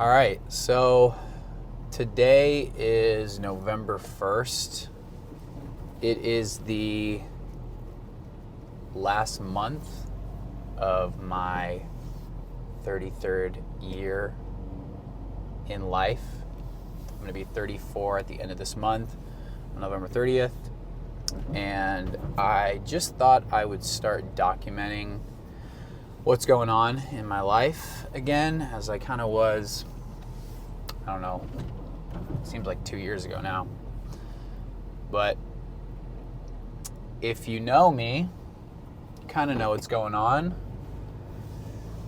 All right, so today is November 1st. It is the last month of my 33rd year in life. I'm going to be 34 at the end of this month, on November 30th. And I just thought I would start documenting what's going on in my life again, as I kind of was, I don't know, it seems like 2 years ago now. But if you know me, you kind of know what's going on.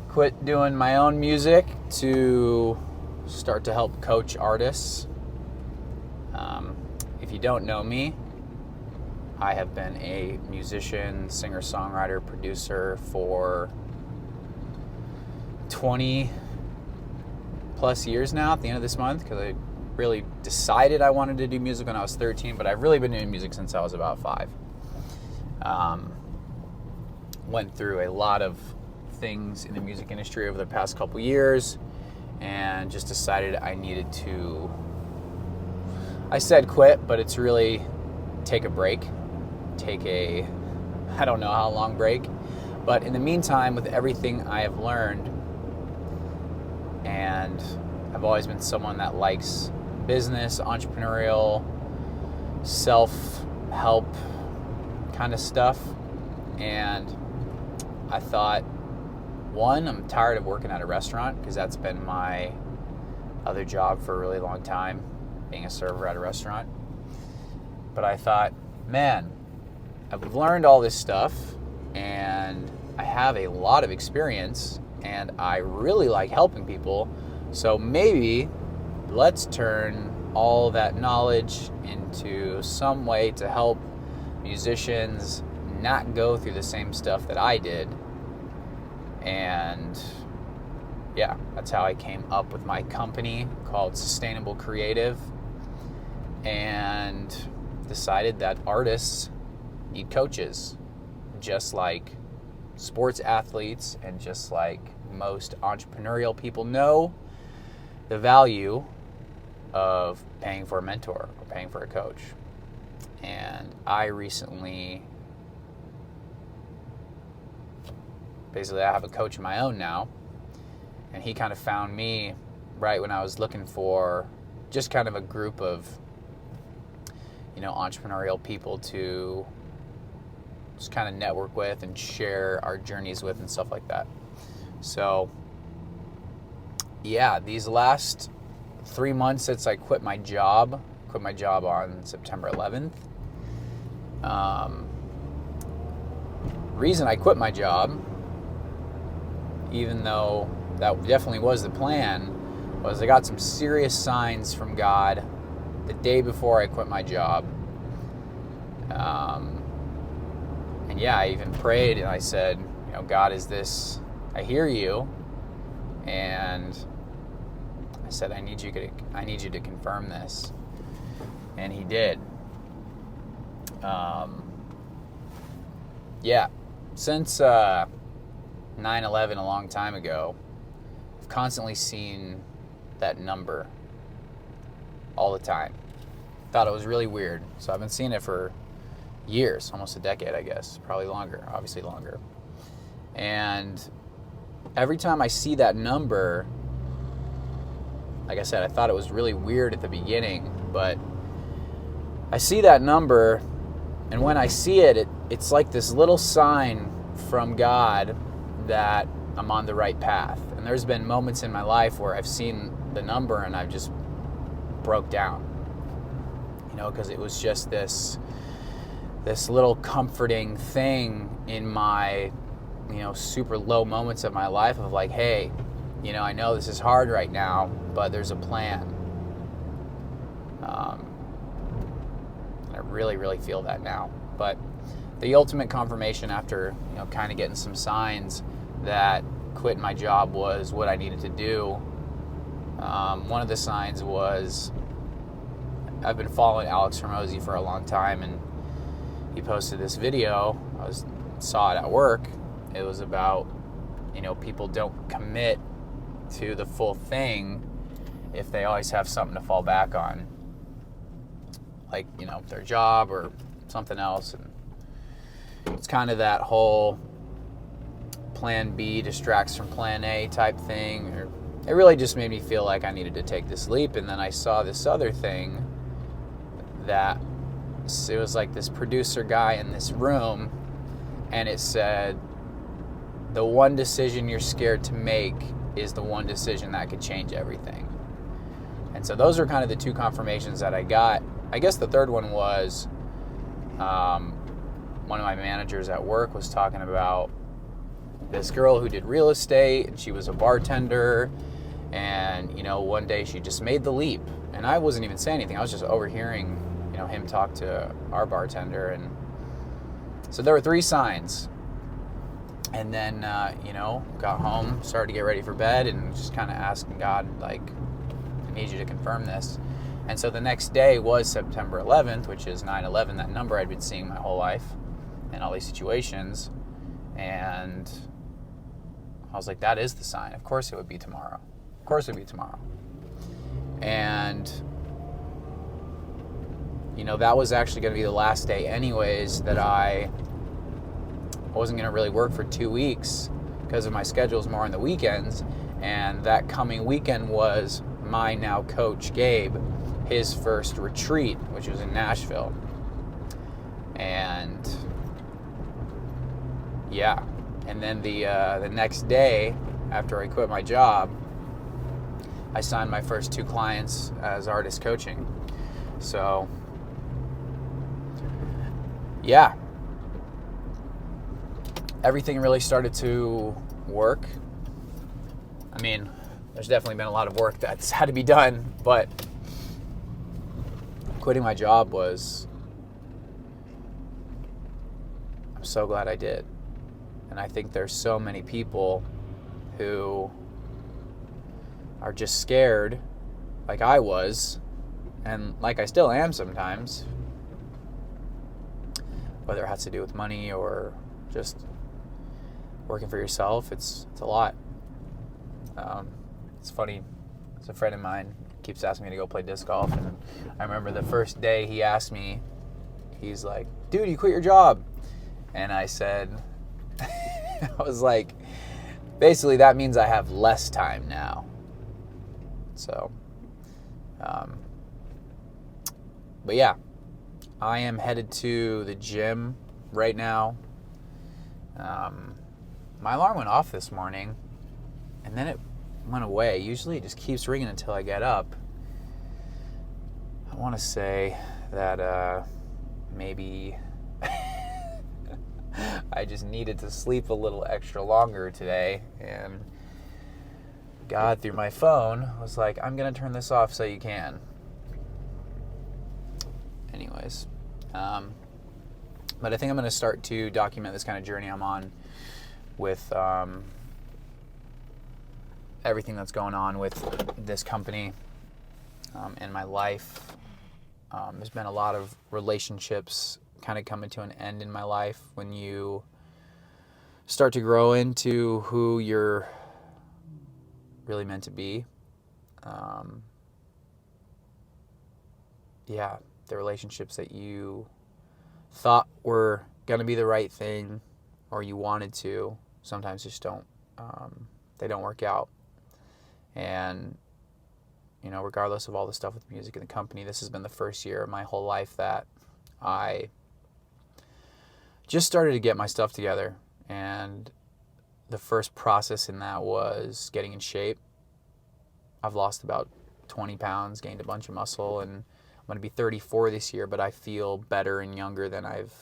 Quit doing my own music to start to help coach artists. If you don't know me, I have been a musician, singer, songwriter, producer for 20 plus years now at the end of this month, because I really decided I wanted to do music when I was 13, but I've really been doing music since I was about 5. Went through a lot of things in the music industry over the past couple years and just decided I needed to, I said quit, but it's really take a break, I don't know how long break, but in the meantime, with everything I have learned, and I've always been someone that likes business, entrepreneurial, self-help kind of stuff. And I thought, one, I'm tired of working at a restaurant, because that's been my other job for a really long time, being a server at a restaurant. But I thought, man, I've learned all this stuff and I have a lot of experience and I really like helping people. So maybe let's turn all that knowledge into some way to help musicians not go through the same stuff that I did. And yeah, that's how I came up with my company called Sustainable Creative, and decided that artists need coaches, just like sports athletes and just like most entrepreneurial people know the value of paying for a mentor or paying for a coach. And I recently, basically I have a coach of my own now, and he kind of found me right when I was looking for just kind of a group of, entrepreneurial people to just kind of network with and share our journeys with and stuff like that. So yeah, these last 3 months since I quit my job on September 11th. Reason I quit my job, even though that definitely was the plan, was I got some serious signs from God the day before I quit my job. And yeah, I even prayed and I said, God, is this, I hear you. And I said, I need you to confirm this. And he did. Yeah, since 9/11 a long time ago, I've constantly seen that number all the time. Thought it was really weird. So I've been seeing it for years, almost a decade, I guess, probably longer, obviously longer. And every time I see that number, like I said, I thought it was really weird at the beginning, but I see that number, and when I see it, it's like this little sign from God that I'm on the right path. And there's been moments in my life where I've seen the number and I've just broke down, because it was just this little comforting thing in my, super low moments of my life of like, hey, I know this is hard right now, but there's a plan. I really, really feel that now. But the ultimate confirmation after, kind of getting some signs that quitting my job was what I needed to do. One of the signs was, I've been following Alex Hormozy for a long time, and he posted this video. I saw it at work. It was about, people don't commit to the full thing if they always have something to fall back on, like, their job or something else. And it's kind of that whole plan B distracts from plan A type thing. Or it really just made me feel like I needed to take this leap. And then I saw this other thing that it was like this producer guy in this room, and it said, the one decision you're scared to make is the one decision that could change everything. And so those are kind of the two confirmations that I got. I guess the third one was one of my managers at work was talking about this girl who did real estate, and she was a bartender, and one day she just made the leap, and I wasn't even saying anything. I was just overhearing him talk to our bartender. And so there were 3 signs. And then got home, started to get ready for bed, and just kind of asking God, like, I need you to confirm this. And so the next day was September 11th, which is 9/11, that number I'd been seeing my whole life in all these situations. And I was like, that is the sign. Of course it would be tomorrow. Of course it would be tomorrow. And, that was actually going to be the last day anyways that I wasn't going to really work for 2 weeks because of my schedules more on the weekends. And that coming weekend was my now coach Gabe, his first retreat, which was in Nashville. And yeah, and then the next day after I quit my job, I signed my first 2 clients as artist coaching. So yeah, everything really started to work. I mean, there's definitely been a lot of work that's had to be done, but quitting my job I'm so glad I did. And I think there's so many people who are just scared, like I was, and like I still am sometimes, whether it has to do with money or just working for yourself. It's a lot. It's funny. It's a friend of mine keeps asking me to go play disc golf, and I remember the first day he asked me, he's like, dude, you quit your job. And I said, I was like, basically that means I have less time now. So, but yeah, I am headed to the gym right now. My alarm went off this morning, and then it went away. Usually it just keeps ringing until I get up. I want to say that maybe I just needed to sleep a little extra longer today, and God, through my phone, was like, I'm going to turn this off so you can. Anyways, but I think I'm going to start to document this kind of journey I'm on with everything that's going on with this company in my life. There's been a lot of relationships kind of coming to an end in my life when you start to grow into who you're really meant to be. Yeah, the relationships that you thought were going to be the right thing or you wanted to sometimes just don't, they don't work out. And, regardless of all the stuff with music and the company, this has been the first year of my whole life that I just started to get my stuff together. And the first process in that was getting in shape. I've lost about 20 pounds, gained a bunch of muscle, and I'm going to be 34 this year, but I feel better and younger than I've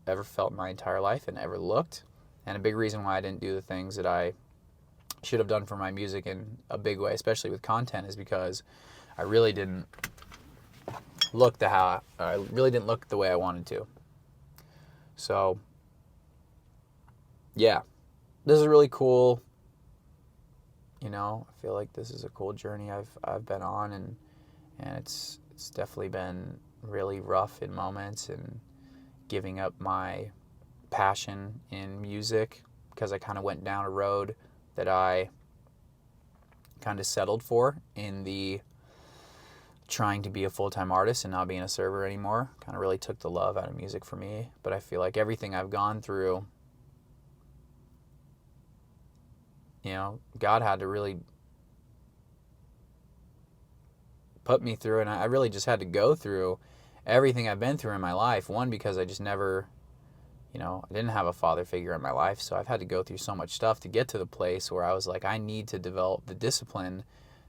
ever felt in my entire life and ever looked. And a big reason why I didn't do the things that I should have done for my music in a big way, especially with content, is because I really didn't look the way I wanted to. So, yeah, this is really cool. I feel like this is a cool journey I've been on, and it's definitely been really rough in moments, and giving up my passion in music because I kind of went down a road that I kind of settled for in the trying to be a full-time artist and not being a server anymore. Kind of really took the love out of music for me. But I feel like everything I've gone through, God had to really put me through, and I really just had to go through everything I've been through in my life. One, because I just never, I didn't have a father figure in my life, so I've had to go through so much stuff to get to the place where I was like, I need to develop the discipline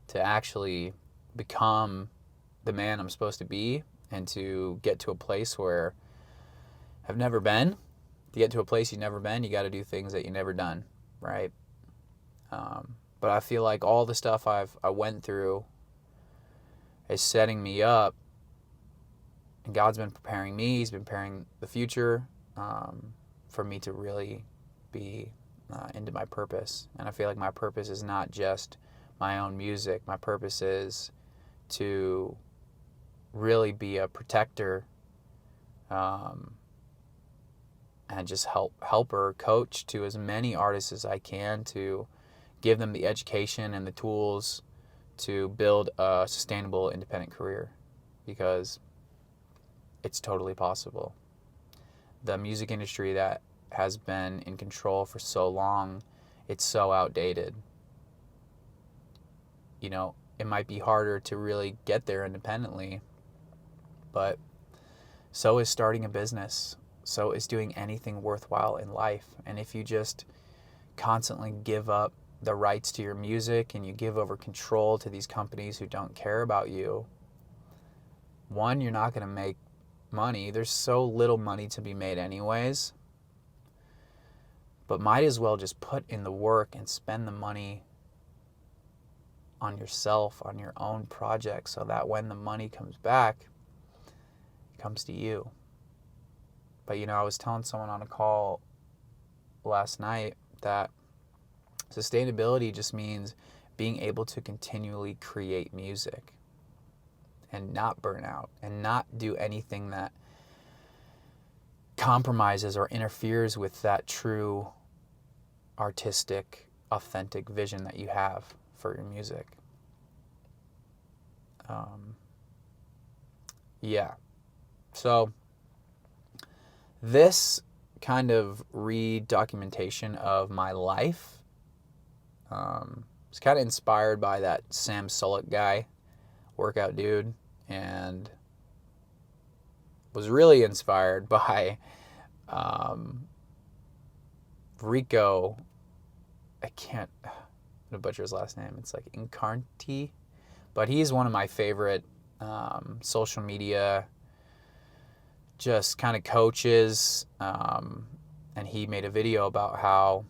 to actually become the man I'm supposed to be, and to get to a place where I've never been. To get to a place you've never been, you got to do things that you've never done, right? But I feel like all the stuff I went through is setting me up, and God's been preparing me. He's been preparing the future for me to really be into my purpose. And I feel like my purpose is not just my own music. My purpose is to really be a protector and just helper, coach to as many artists as I can, to give them the education and the tools to build a sustainable independent career, because it's totally possible. The music industry that has been in control for so long, it's so outdated. It might be harder to really get there independently, but so is starting a business. So is doing anything worthwhile in life. And if you just constantly give up the rights to your music and you give over control to these companies who don't care about you, one, you're not going to make money. There's so little money to be made anyways. But might as well just put in the work and spend the money on yourself, on your own project, so that when the money comes back, it comes to you. But I was telling someone on a call last night that sustainability just means being able to continually create music and not burn out and not do anything that compromises or interferes with that true artistic, authentic vision that you have for your music. So this kind of re-documentation of my life was kind of inspired by that Sam Sulek guy, workout dude, and was really inspired by Rico. I'm gonna butcher his last name. It's like Incarnati, but he's one of my favorite social media just kind of coaches, and he made a video about how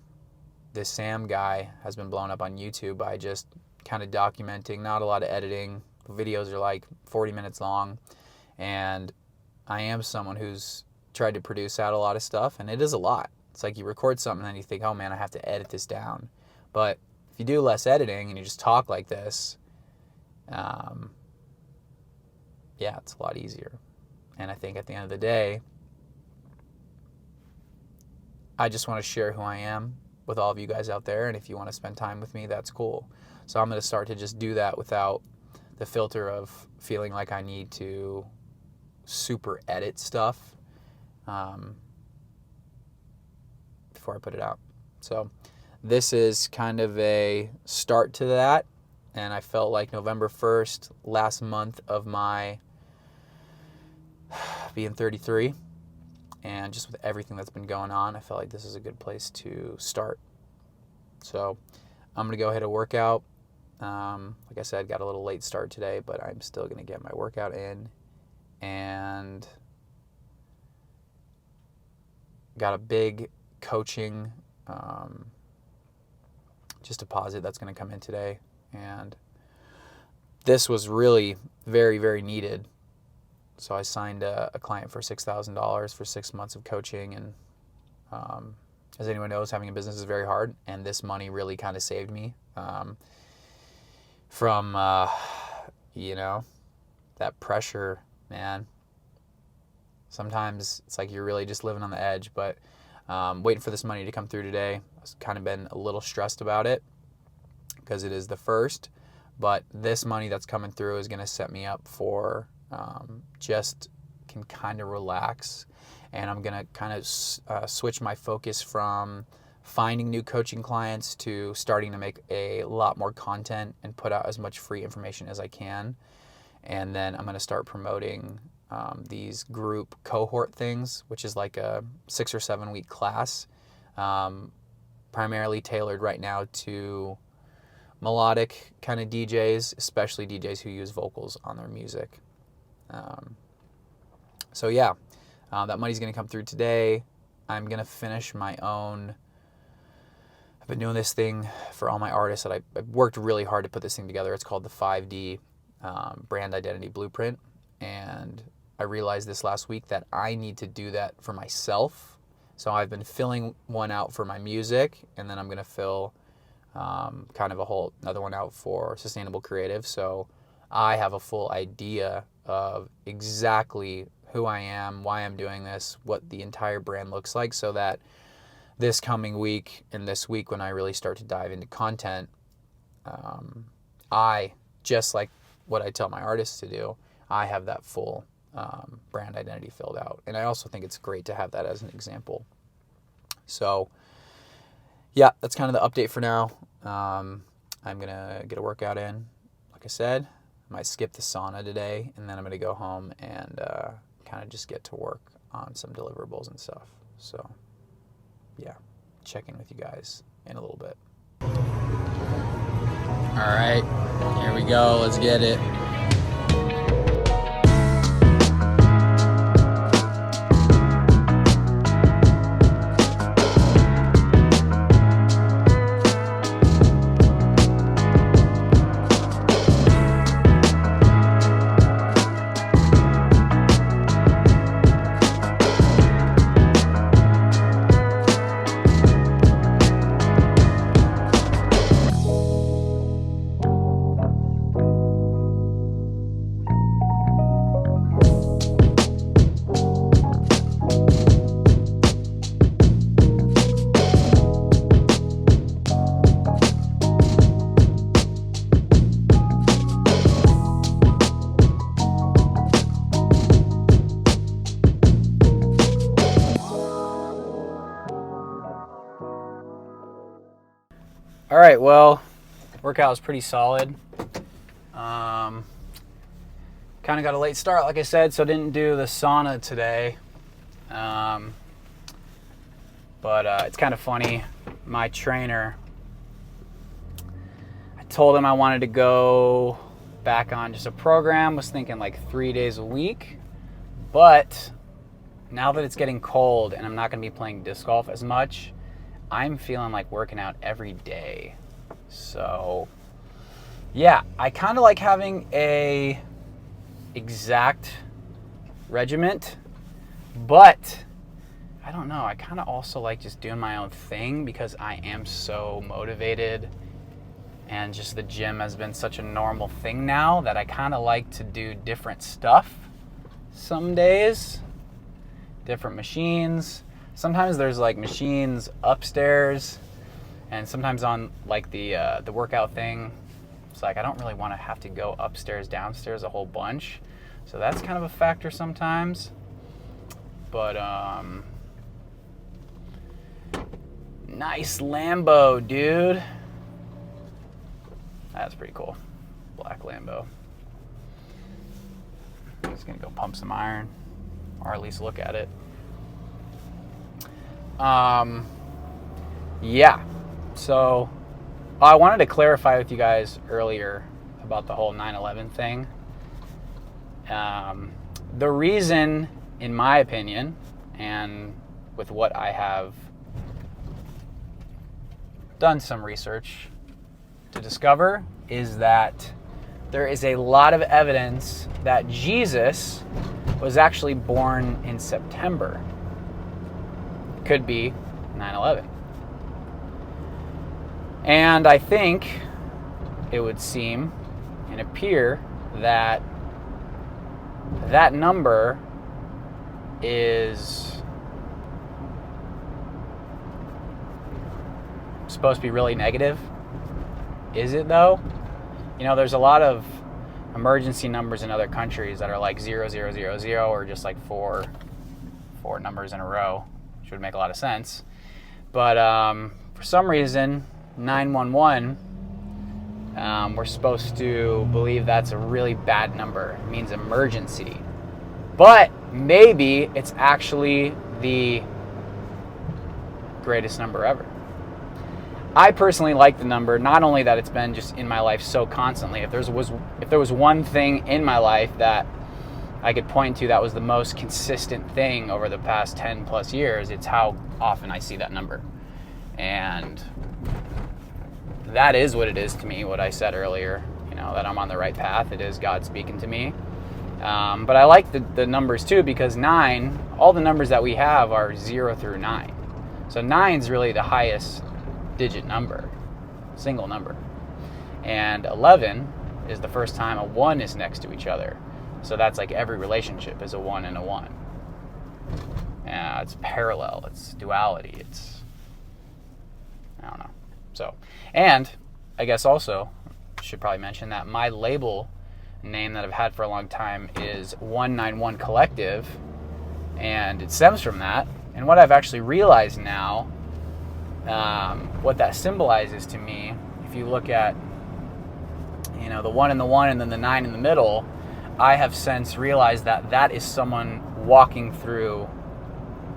this Sam guy has been blown up on YouTube by just kind of documenting, not a lot of editing. The videos are like 40 minutes long, and I am someone who's tried to produce out a lot of stuff, and it is a lot. It's like you record something and you think, oh man, I have to edit this down. But if you do less editing and you just talk like this, it's a lot easier. And I think at the end of the day, I just want to share who I am with all of you guys out there. And if you want to spend time with me, that's cool. So I'm going to start to just do that without the filter of feeling like I need to super edit stuff before I put it out. So this is kind of a start to that. And I felt like November 1st, last month of my being 33, and just with everything that's been going on, I felt like this is a good place to start. So I'm going to go ahead and work out. Like I said, got a little late start today, but I'm still going to get my workout in, and got a big coaching just deposit that's going to come in today. And this was really very, very needed. So I signed a client for $6,000 for 6 months of coaching. And as anyone knows, having a business is very hard. And this money really kind of saved me from, that pressure, man. Sometimes it's like you're really just living on the edge. But waiting for this money to come through today. I've kind of been a little stressed about it. because it is the first. But this money that's coming through is going to set me up for just can kind of relax. And I'm going to kind of switch my focus from finding new coaching clients to starting to make a lot more content and put out as much free information as I can. And then I'm going to start promoting these group cohort things, which is like a 6 or 7 week class, primarily tailored right now to melodic kind of DJs, especially DJs who use vocals on their music. So yeah, that money's going to come through today. I'm going to finish my own. I've been doing this thing for all my artists that I've worked really hard to put this thing together. It's called the 5D Brand Identity Blueprint. And I realized this last week that I need to do that for myself. So I've been filling one out for my music, and then I'm going to fill kind of another one out for sustainable creative. So I have a full idea of exactly who I am, why I'm doing this, what the entire brand looks like, so that this coming week and this week when I really start to dive into content, I, just like what I tell my artists to do, I have that full brand identity filled out. And I also think it's great to have that as an example. So yeah, that's kind of the update for now. I'm going to get a workout in. Like I said, I might skip the sauna today, and then I'm going to go home and kind of just get to work on some deliverables and stuff. So yeah, check in with you guys in a little bit. All right, here we go. Let's get it. All right, well, workout was pretty solid. Kind of got a late start, like I said, so didn't do the sauna today. But it's kind of funny. My trainer, I told him I wanted to go back on just a program, was thinking like 3 days a week. But now that it's getting cold and I'm not going to be playing disc golf as much, I'm feeling like working out every day. So yeah, I kind of like having a exact regiment, but I don't know, I kind of also like just doing my own thing because I am so motivated, and just the gym has been such a normal thing now that I kind of like to do different stuff some days, different machines. Sometimes there's like machines upstairs, and sometimes on like the workout thing, it's like I don't really want to have to go upstairs, downstairs a whole bunch. So that's kind of a factor sometimes. But nice Lambo, dude. That's pretty cool. Black Lambo. Just gonna go pump some iron, or at least look at it. Yeah, so I wanted to clarify with you guys earlier about the whole 9/11 thing. The reason, in my opinion, and with what I have done some research to discover, is that there is a lot of evidence that Jesus was actually born in September. Could be 9/11. And I think it would seem and appear that that number is supposed to be really negative is it though? There's a lot of emergency numbers in other countries that are like 0000 or just like four numbers in a row, which would make a lot of sense. But for some reason, 911, we're supposed to believe that's a really bad number. It means emergency. But maybe it's actually the greatest number ever. I personally like the number, not only that it's been just in my life so constantly. If there was one thing in my life that I could point to that was the most consistent thing over the past 10 plus years, it's how often I see that number. And that is what it is to me, what I said earlier, that I'm on the right path. It is God speaking to me. But I like the numbers too, because 9, all the numbers that we have are 0 through 9. So 9 is really the highest digit number, single number. And 11 is the first time a 1 is next to each other. So that's like every relationship is a 1 and a 1. It's parallel, it's duality, I don't know. So, and I guess also should probably mention that my label name that I've had for a long time is 191 Collective, and it stems from that. And what I've actually realized now, what that symbolizes to me, if you look at, the 1 and the 1 and then the 9 in the middle, I have since realized that that is someone walking through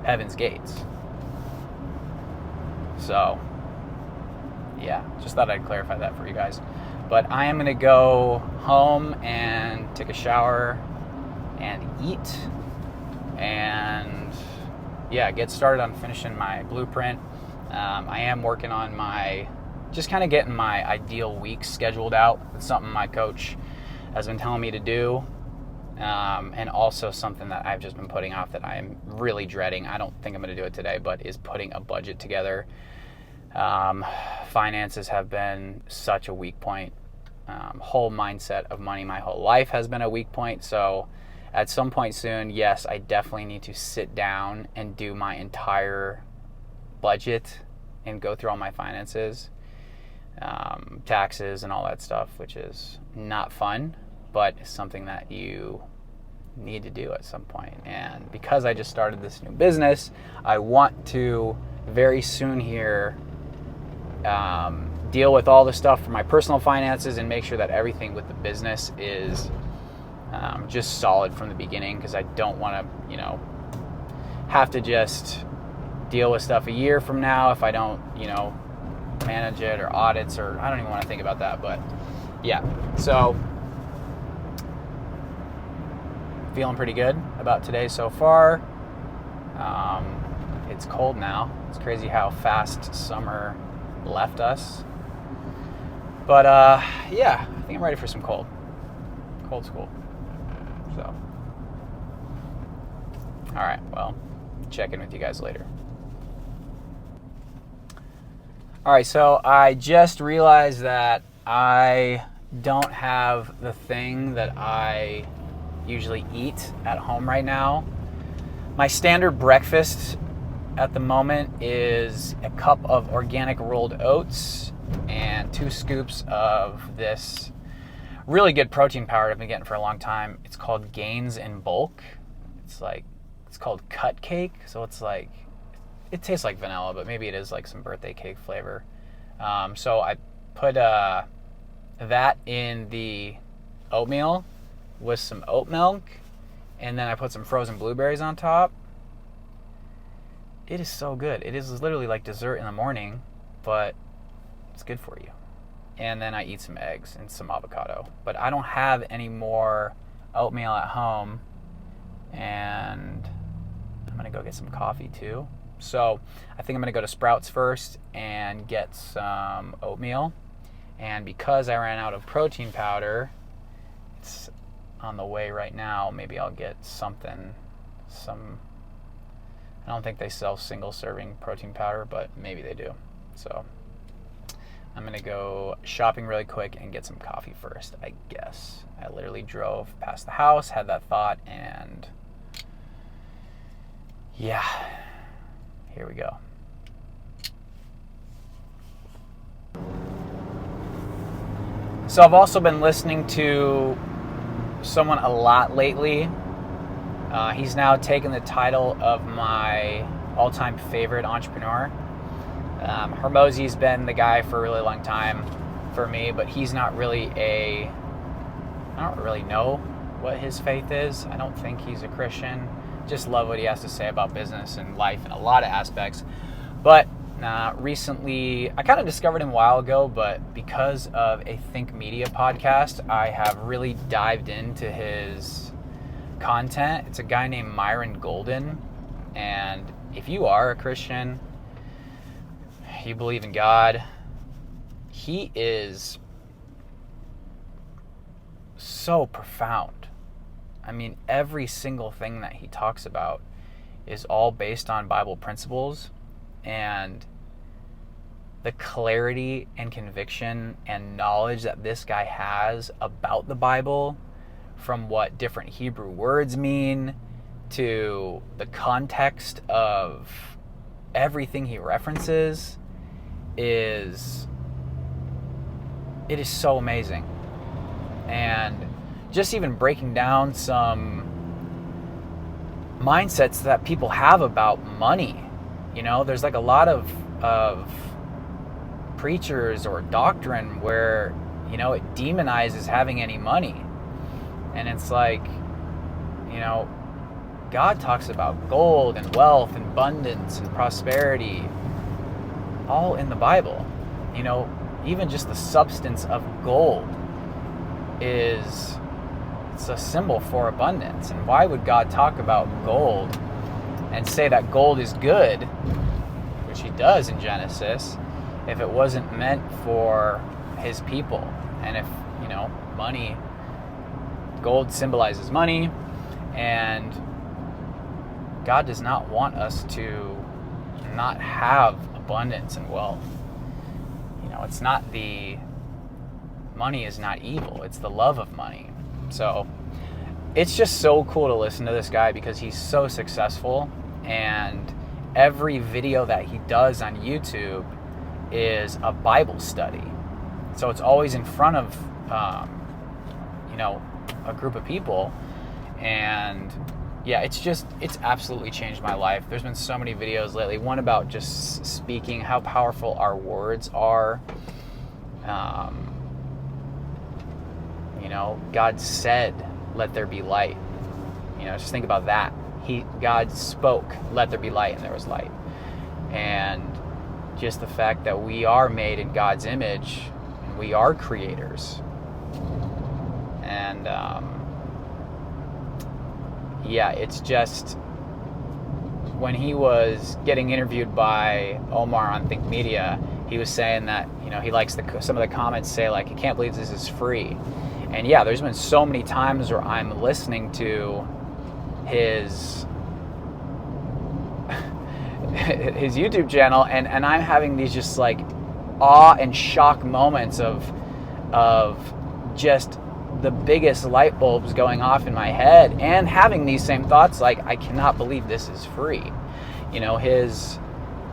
heaven's gates. So, yeah, just thought I'd clarify that for you guys. But I am going to go home and take a shower and eat and, get started on finishing my blueprint. I am working on just kind of getting my ideal week scheduled out. It's something my coach has been telling me to do. And also something that I've just been putting off that I'm really dreading. I don't think I'm going to do it today, but is putting a budget together. Finances have been such a weak point. Whole mindset of money my whole life has been a weak point. So at some point soon, yes, I definitely need to sit down and do my entire budget and go through all my finances, taxes and all that stuff, which is not fun, but something that you need to do at some point. And because I just started this new business, I want to very soon here deal with all the stuff for my personal finances and make sure that everything with the business is just solid from the beginning, because I don't want to, have to just deal with stuff a year from now if I don't, manage it or audits, or I don't even want to think about that. But yeah, so feeling pretty good about today so far. It's cold now. It's crazy how fast summer left us. But I think I'm ready for some cold. Cold's cool. So, all right, well, check in with you guys later. All right, so I just realized that I don't have the thing that I usually eat at home right now. My standard breakfast at the moment is a cup of organic rolled oats and 2 scoops of this really good protein powder I've been getting for a long time. It's called Gains in Bulk. It's called Cut Cake, so it tastes like vanilla, but maybe it is like some birthday cake flavor. So I put that in the oatmeal with some oat milk, and then I put some frozen blueberries on top. It is so good. It is literally like dessert in the morning, but it's good for you. And then I eat some eggs and some avocado. But I don't have any more oatmeal at home, and I'm going to go get some coffee too. So I think I'm going to go to Sprouts first and get some oatmeal. And because I ran out of protein powder, it's on the way right now. Maybe I'll get some, I don't think they sell single serving protein powder, but maybe they do. So I'm going to go shopping really quick and get some coffee first, I guess. I literally drove past the house, had that thought, and yeah, here we go. So I've also been listening to someone a lot lately. He's now taken the title of my all-time favorite entrepreneur. Hormozy's been the guy for a really long time for me, but he's not really I don't really know what his faith is. I don't think he's a Christian. Just love what he has to say about business and life in a lot of aspects. But recently, I kind of discovered him a while ago, but because of a Think Media podcast, I have really dived into his content. It's a guy named Myron Golden, and if you are a Christian, you believe in God, he is so profound. I mean, every single thing that he talks about is all based on Bible principles, and the clarity and conviction and knowledge that this guy has about the Bible, from what different Hebrew words mean to the context of everything he references, it is so amazing. And just even breaking down some mindsets that people have about money. You know, there's like a lot of preachers or doctrine where, you know, it demonizes having any money. And it's like, you know, God talks about gold and wealth and abundance and prosperity all in the Bible. You know, even just the substance of gold it's a symbol for abundance. And why would God talk about gold and say that gold is good, which he does in Genesis, if it wasn't meant for his people? And if, you know, gold symbolizes money, and God does not want us to not have abundance and wealth. You know, money is not evil, it's the love of money. So it's just so cool to listen to this guy because he's so successful, and every video that he does on YouTube is a Bible study. So it's always in front of, you know, a group of people. And yeah, it's absolutely changed my life. There's been so many videos lately. One about just speaking, how powerful our words are. You know, God said, "Let there be light." You know, just think about that. God spoke, "Let there be light," and there was light. And just the fact that we are made in God's image, and we are creators. And yeah, it's just, when he was getting interviewed by Omar on Think Media, he was saying that, you know, he likes some of the comments say, like, "I can't believe this is free." And yeah, there's been so many times where I'm listening to his YouTube channel, and I'm having these just like awe and shock moments of just the biggest light bulbs going off in my head, and having these same thoughts like, I cannot believe this is free. You know,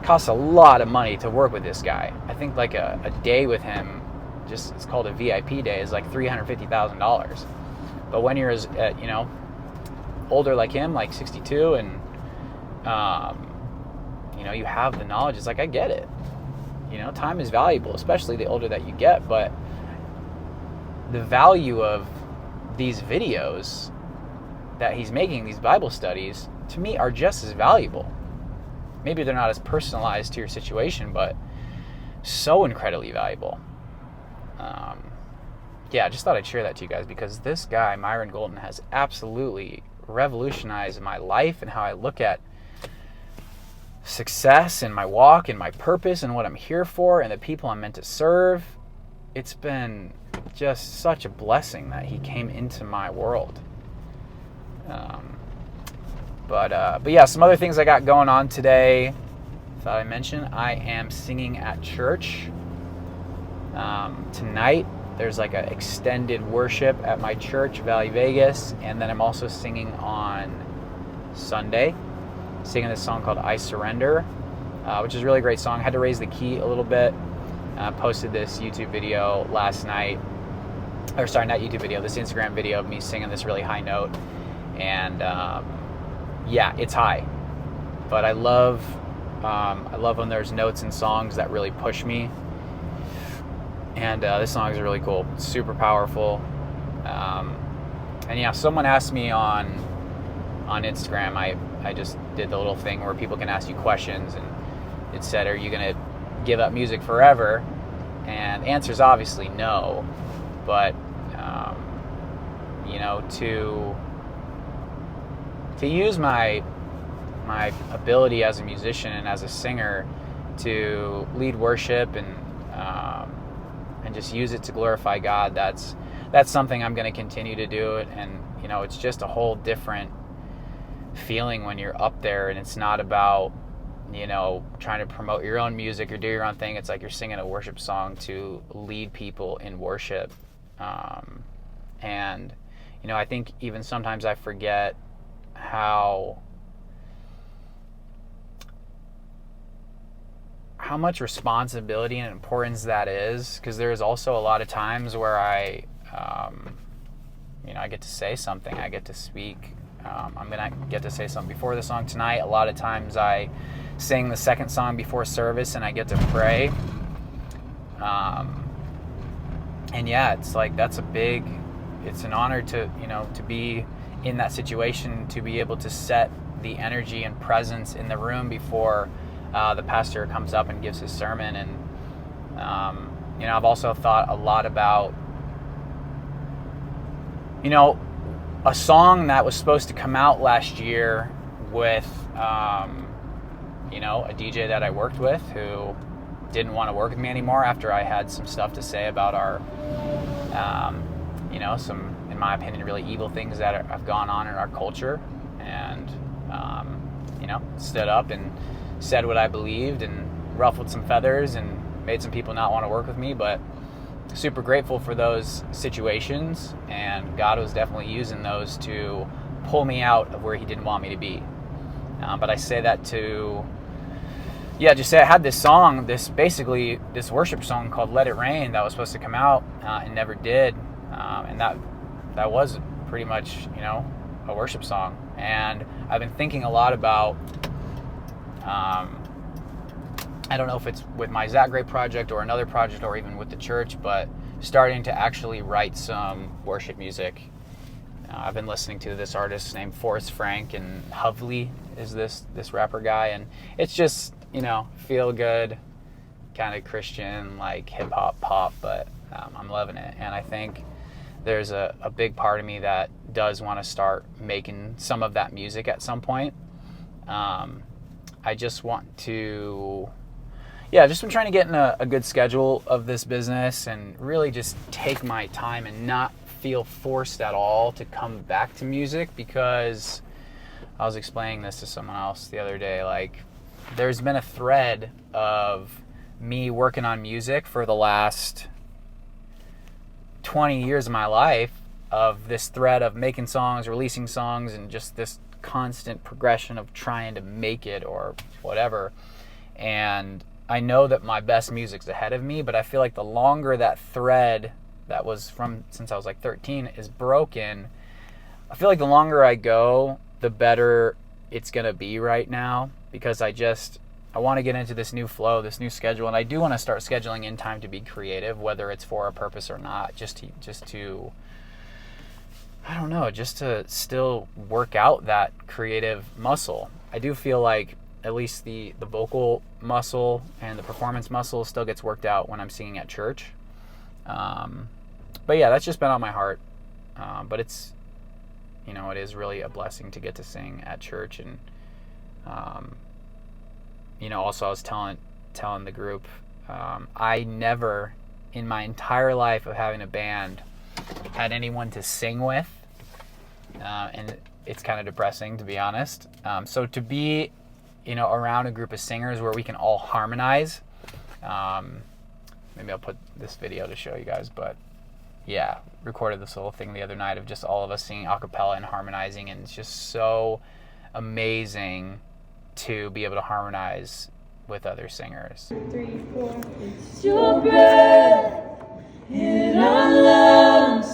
costs a lot of money to work with this guy. I think like a day with him, it's called a VIP day, is like $350,000. But when you're you know, older like him, like 62, and you know, you have the knowledge, it's like, I get it. You know, time is valuable, especially the older that you get, but the value of these videos that he's making, these Bible studies, to me are just as valuable. Maybe they're not as personalized to your situation, but so incredibly valuable. Yeah, I just thought I'd share that to you guys, because this guy, Myron Golden, has absolutely revolutionized my life and how I look at success and my walk and my purpose and what I'm here for and the people I'm meant to serve. It's been just such a blessing that he came into my world. But yeah, some other things I got going on today. Thought I mentioned, I am singing at church tonight. There's like an extended worship at my church, Valley Vegas, and then I'm also singing on Sunday, singing this song called "I Surrender," which is a really great song. I had to raise the key a little bit. Posted this YouTube video last night, or sorry, not YouTube video, this Instagram video of me singing this really high note. And yeah, it's high, but I love when there's notes in songs that really push me. And this song is really cool, super powerful. And yeah, someone asked me on Instagram, I just did the little thing where people can ask you questions, and it said, are you going to give up music forever? And the answer is obviously no, but you know, to use my ability as a musician and as a singer to lead worship and just use it to glorify God, that's something I'm going to continue to do. And you know, it's just a whole different feeling when you're up there, and it's not about, you know, trying to promote your own music or do your own thing. It's like you're singing a worship song to lead people in worship. And you know, I think even sometimes I forget how much responsibility and importance that is, because there's also a lot of times where I get to say something, I get to speak. I'm gonna get to say something before the song tonight. A lot of times I sing the second song before service and I get to pray. And yeah, it's like it's an honor to be in that situation, to be able to set the energy and presence in the room before the pastor comes up and gives his sermon. And I've also thought a lot about a song that was supposed to come out last year with a DJ that I worked with who didn't want to work with me anymore after I had some stuff to say about our some, in my opinion, really evil things that have gone on in our culture. And stood up and said what I believed and ruffled some feathers and made some people not want to work with me, but super grateful for those situations, and God was definitely using those to pull me out of where he didn't want me to be. But I say that to just say I had this song, this worship song called Let It Rain that was supposed to come out and never did. And that was pretty much a worship song. And I've been thinking a lot about I don't know if it's with my Zack project or another project or even with the church, but starting to actually write some worship music. I've been listening to this artist named Forrest Frank, and Hovely is this rapper guy, and it's just feel good kind of Christian, like hip hop pop, but I'm loving it. And I think there's a big part of me that does want to start making some of that music at some point. I just want to just been trying to get in a good schedule of this business and really just take my time and not feel forced at all to come back to music, because I was explaining this to someone else the other day. Like, there's been a thread of me working on music for the last 20 years of my life, of this thread of making songs, releasing songs, and just this constant progression of trying to make it or whatever. And I know that my best music's ahead of me, but I feel like the longer that thread that was from since I was like 13 is broken, I feel like the longer I go, the better it's going to be right now, because I want to get into this new flow, this new schedule, and I do want to start scheduling in time to be creative, whether it's for a purpose or not, just to I don't know, just to still work out that creative muscle. I do feel like at least the vocal muscle and the performance muscle still gets worked out when I'm singing at church. But yeah, that's just been on my heart. But it's, it is really a blessing to get to sing at church. And, also I was telling the group, I never in my entire life of having a band had anyone to sing with. And it's kind of depressing, to be honest. So to be around a group of singers where we can all harmonize. Maybe I'll put this video to show you guys, but yeah, recorded this little thing the other night of just all of us singing a cappella and harmonizing, and it's just so amazing to be able to harmonize with other singers. 3, 4. It's your breath in our lungs.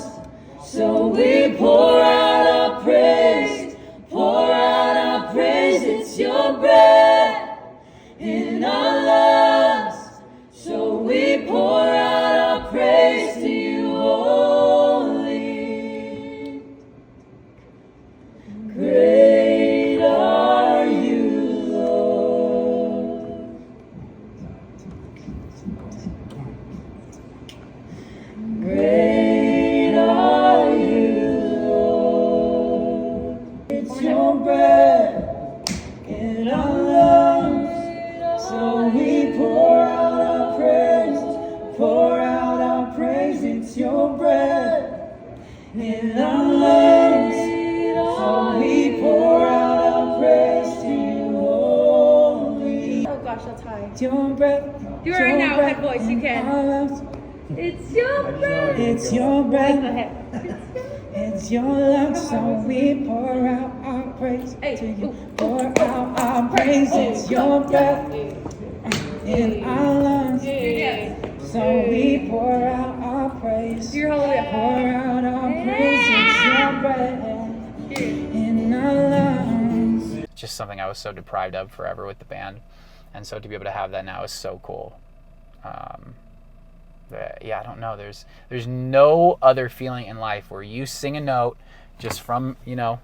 your breath. Do it right now, head voice, you can. It's your breath. It's your breath. Go ahead. It's your love, so we pour out our praise to you. Pour out our praise. It's your breath in our lungs, so we pour out our praise. Your hallelujah. Pour out our praise. It's your breath in our lungs. Just something I was so deprived of forever with the band, and so to be able to have that now is so cool. Yeah, I don't know. There's no other feeling in life where you sing a note just from, you know,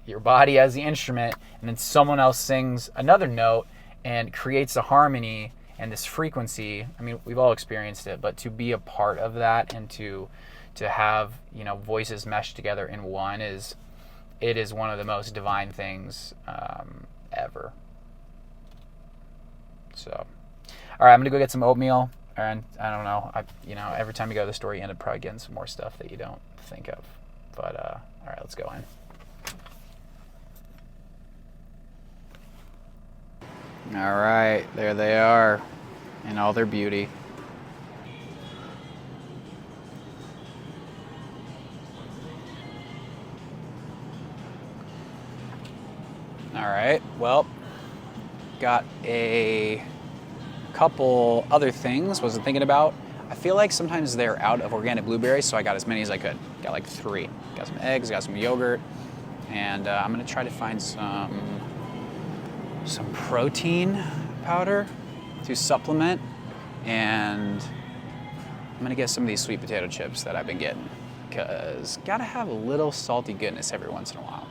your body as the instrument, and then someone else sings another note and creates a harmony and this frequency. I mean, we've all experienced it, but to be a part of that and to have, you know, voices meshed together in one is one of the most divine things ever. So, all right, I'm gonna go get some oatmeal. And I don't know, every time you go to the store, you end up probably getting some more stuff that you don't think of. But, all right, let's go in. All right, there they are in all their beauty. All right, well, got a couple other things wasn't thinking about. I feel like sometimes they're out of organic blueberries, so I got as many as I could. Got like 3. Got some eggs, got some yogurt, and I'm gonna try to find some protein powder to supplement, and I'm gonna get some of these sweet potato chips that I've been getting, because gotta have a little salty goodness every once in a while.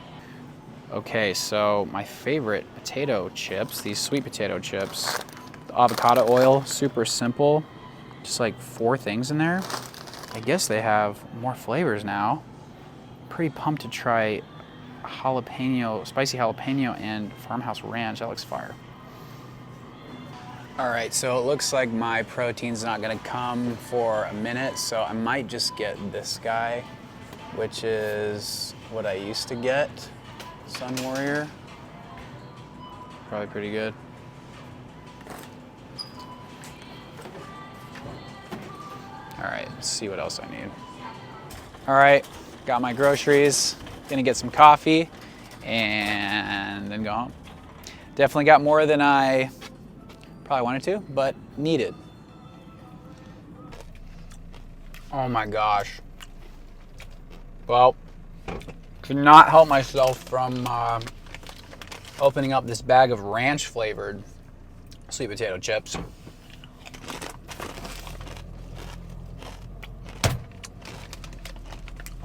Okay, so my favorite potato chips, these sweet potato chips, avocado oil, super simple, just like 4 things in there. I guess they have more flavors now. Pretty pumped to try spicy jalapeno and farmhouse ranch. That looks fire. All right, so it looks like my protein's not gonna come for a minute, so I might just get this guy, which is what I used to get, Sun Warrior. Probably pretty good. All right, let's see what else I need. All right, got my groceries. Gonna get some coffee and then go home. Definitely got more than I probably wanted to, but needed. Oh my gosh. Well, could not help myself from opening up this bag of ranch flavored sweet potato chips.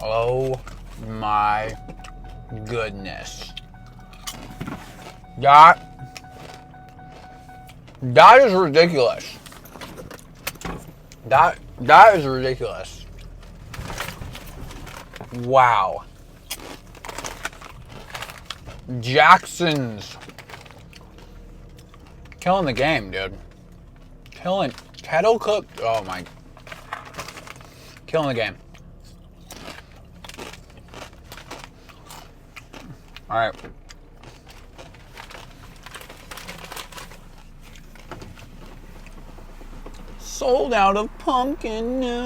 Oh my goodness. That is ridiculous. That is ridiculous. Wow. Jackson's killing the game, dude. Kettle cooked. Oh my. Killing the game. All right. Sold out of pumpkin. No. Good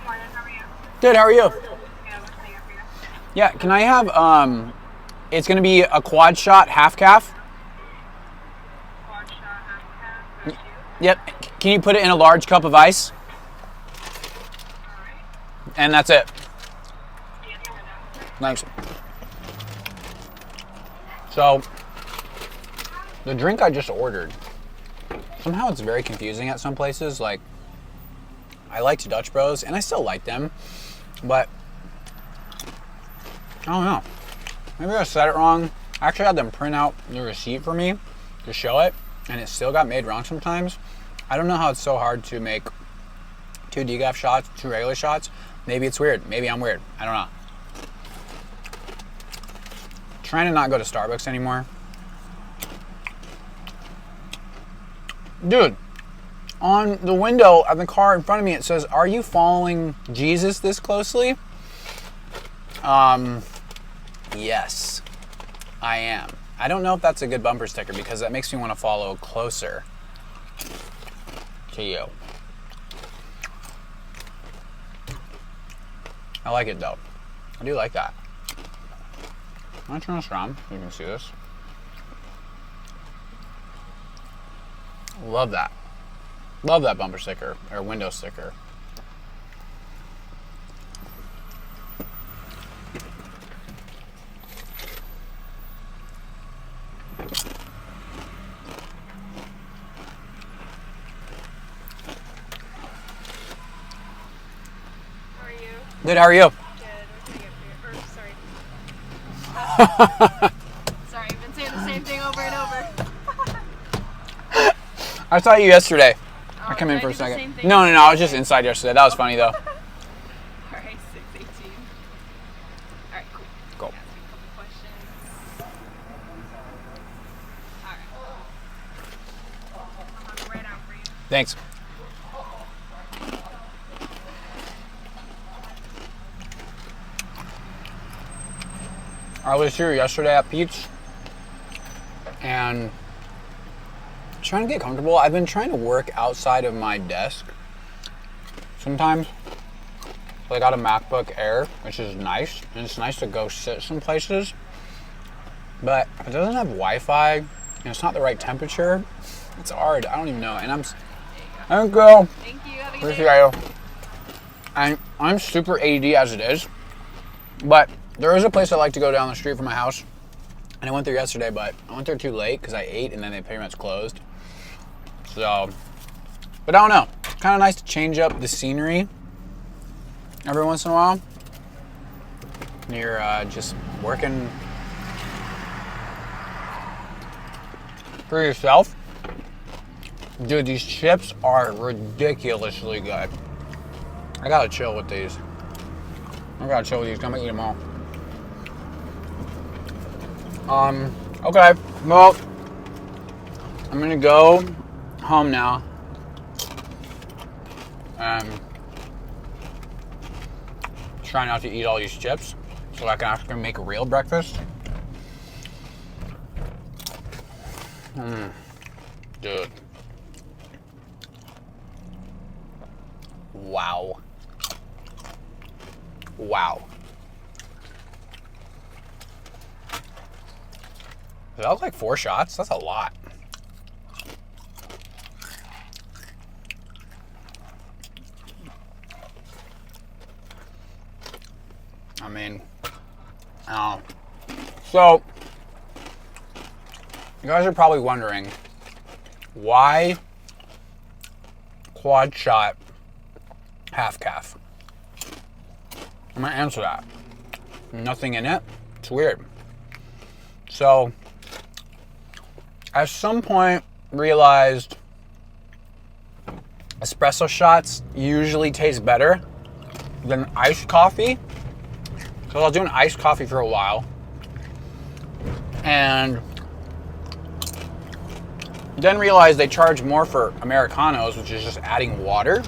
morning, how are you? Good, how are you? Yeah, what's the name for you? Yeah, can I have, it's gonna be a quad shot half calf. Quad shot, half calf, Yep. Can you put it in a large cup of ice? alright. And that's it. Yeah, you're done. Thanks. So, the drink I just ordered, somehow it's very confusing at some places. Like, I liked Dutch Bros, and I still like them, but I don't know. Maybe I said it wrong. I actually had them print out the receipt for me to show it, and it still got made wrong sometimes. I don't know how it's so hard to make 2 decaf shots, 2 regular shots. Maybe it's weird. Maybe I'm weird. I don't know. Trying to not go to Starbucks anymore. Dude, on the window of the car in front of me, it says, "Are you following Jesus this closely?" Yes, I am. I don't know if that's a good bumper sticker because that makes me want to follow closer to you. I like it though. I do like that. I'm gonna turn this around so you can see this. Love that. Love that bumper sticker or window sticker. How are you? Good, how are you? Good. What can I get for you? Sorry. Sorry, I've been saying the same thing over and over. I saw you yesterday. Oh, I came in did for a do the second. same thing? No, I was just inside yesterday. That was funny though. Alright, 618. Alright, cool. Go. Ask you a couple questions. Alright. I'll go right out for you. Thanks. I was here yesterday at Pete's and trying to get comfortable. I've been trying to work outside of my desk sometimes. So I got a MacBook Air, which is nice, and it's nice to go sit some places. But if it doesn't have Wi-Fi and it's not the right temperature, it's hard. I don't even know. And I don't go. Thank you. Have a good Appreciate day. you. And I'm super ADD as it is, but there is a place I like to go down the street from my house, and I went there yesterday, but I went there too late because I ate and then they pretty much closed. So, but I don't know. Kind of nice to change up the scenery every once in a while. You're just working for yourself. Dude, these chips are ridiculously good. I gotta chill with these. I'm gonna eat them all. Okay, well, I'm gonna go home now. Try not to eat all these chips so I can actually make a real breakfast. Dude. Wow. Wow. That was like 4 shots. That's a lot. I mean, so you guys are probably wondering why quad shot half calf. I'm gonna answer that. Nothing in it. It's weird. So, at some point, realized espresso shots usually taste better than iced coffee. So I was doing iced coffee for a while, and then realized they charge more for Americanos, which is just adding water.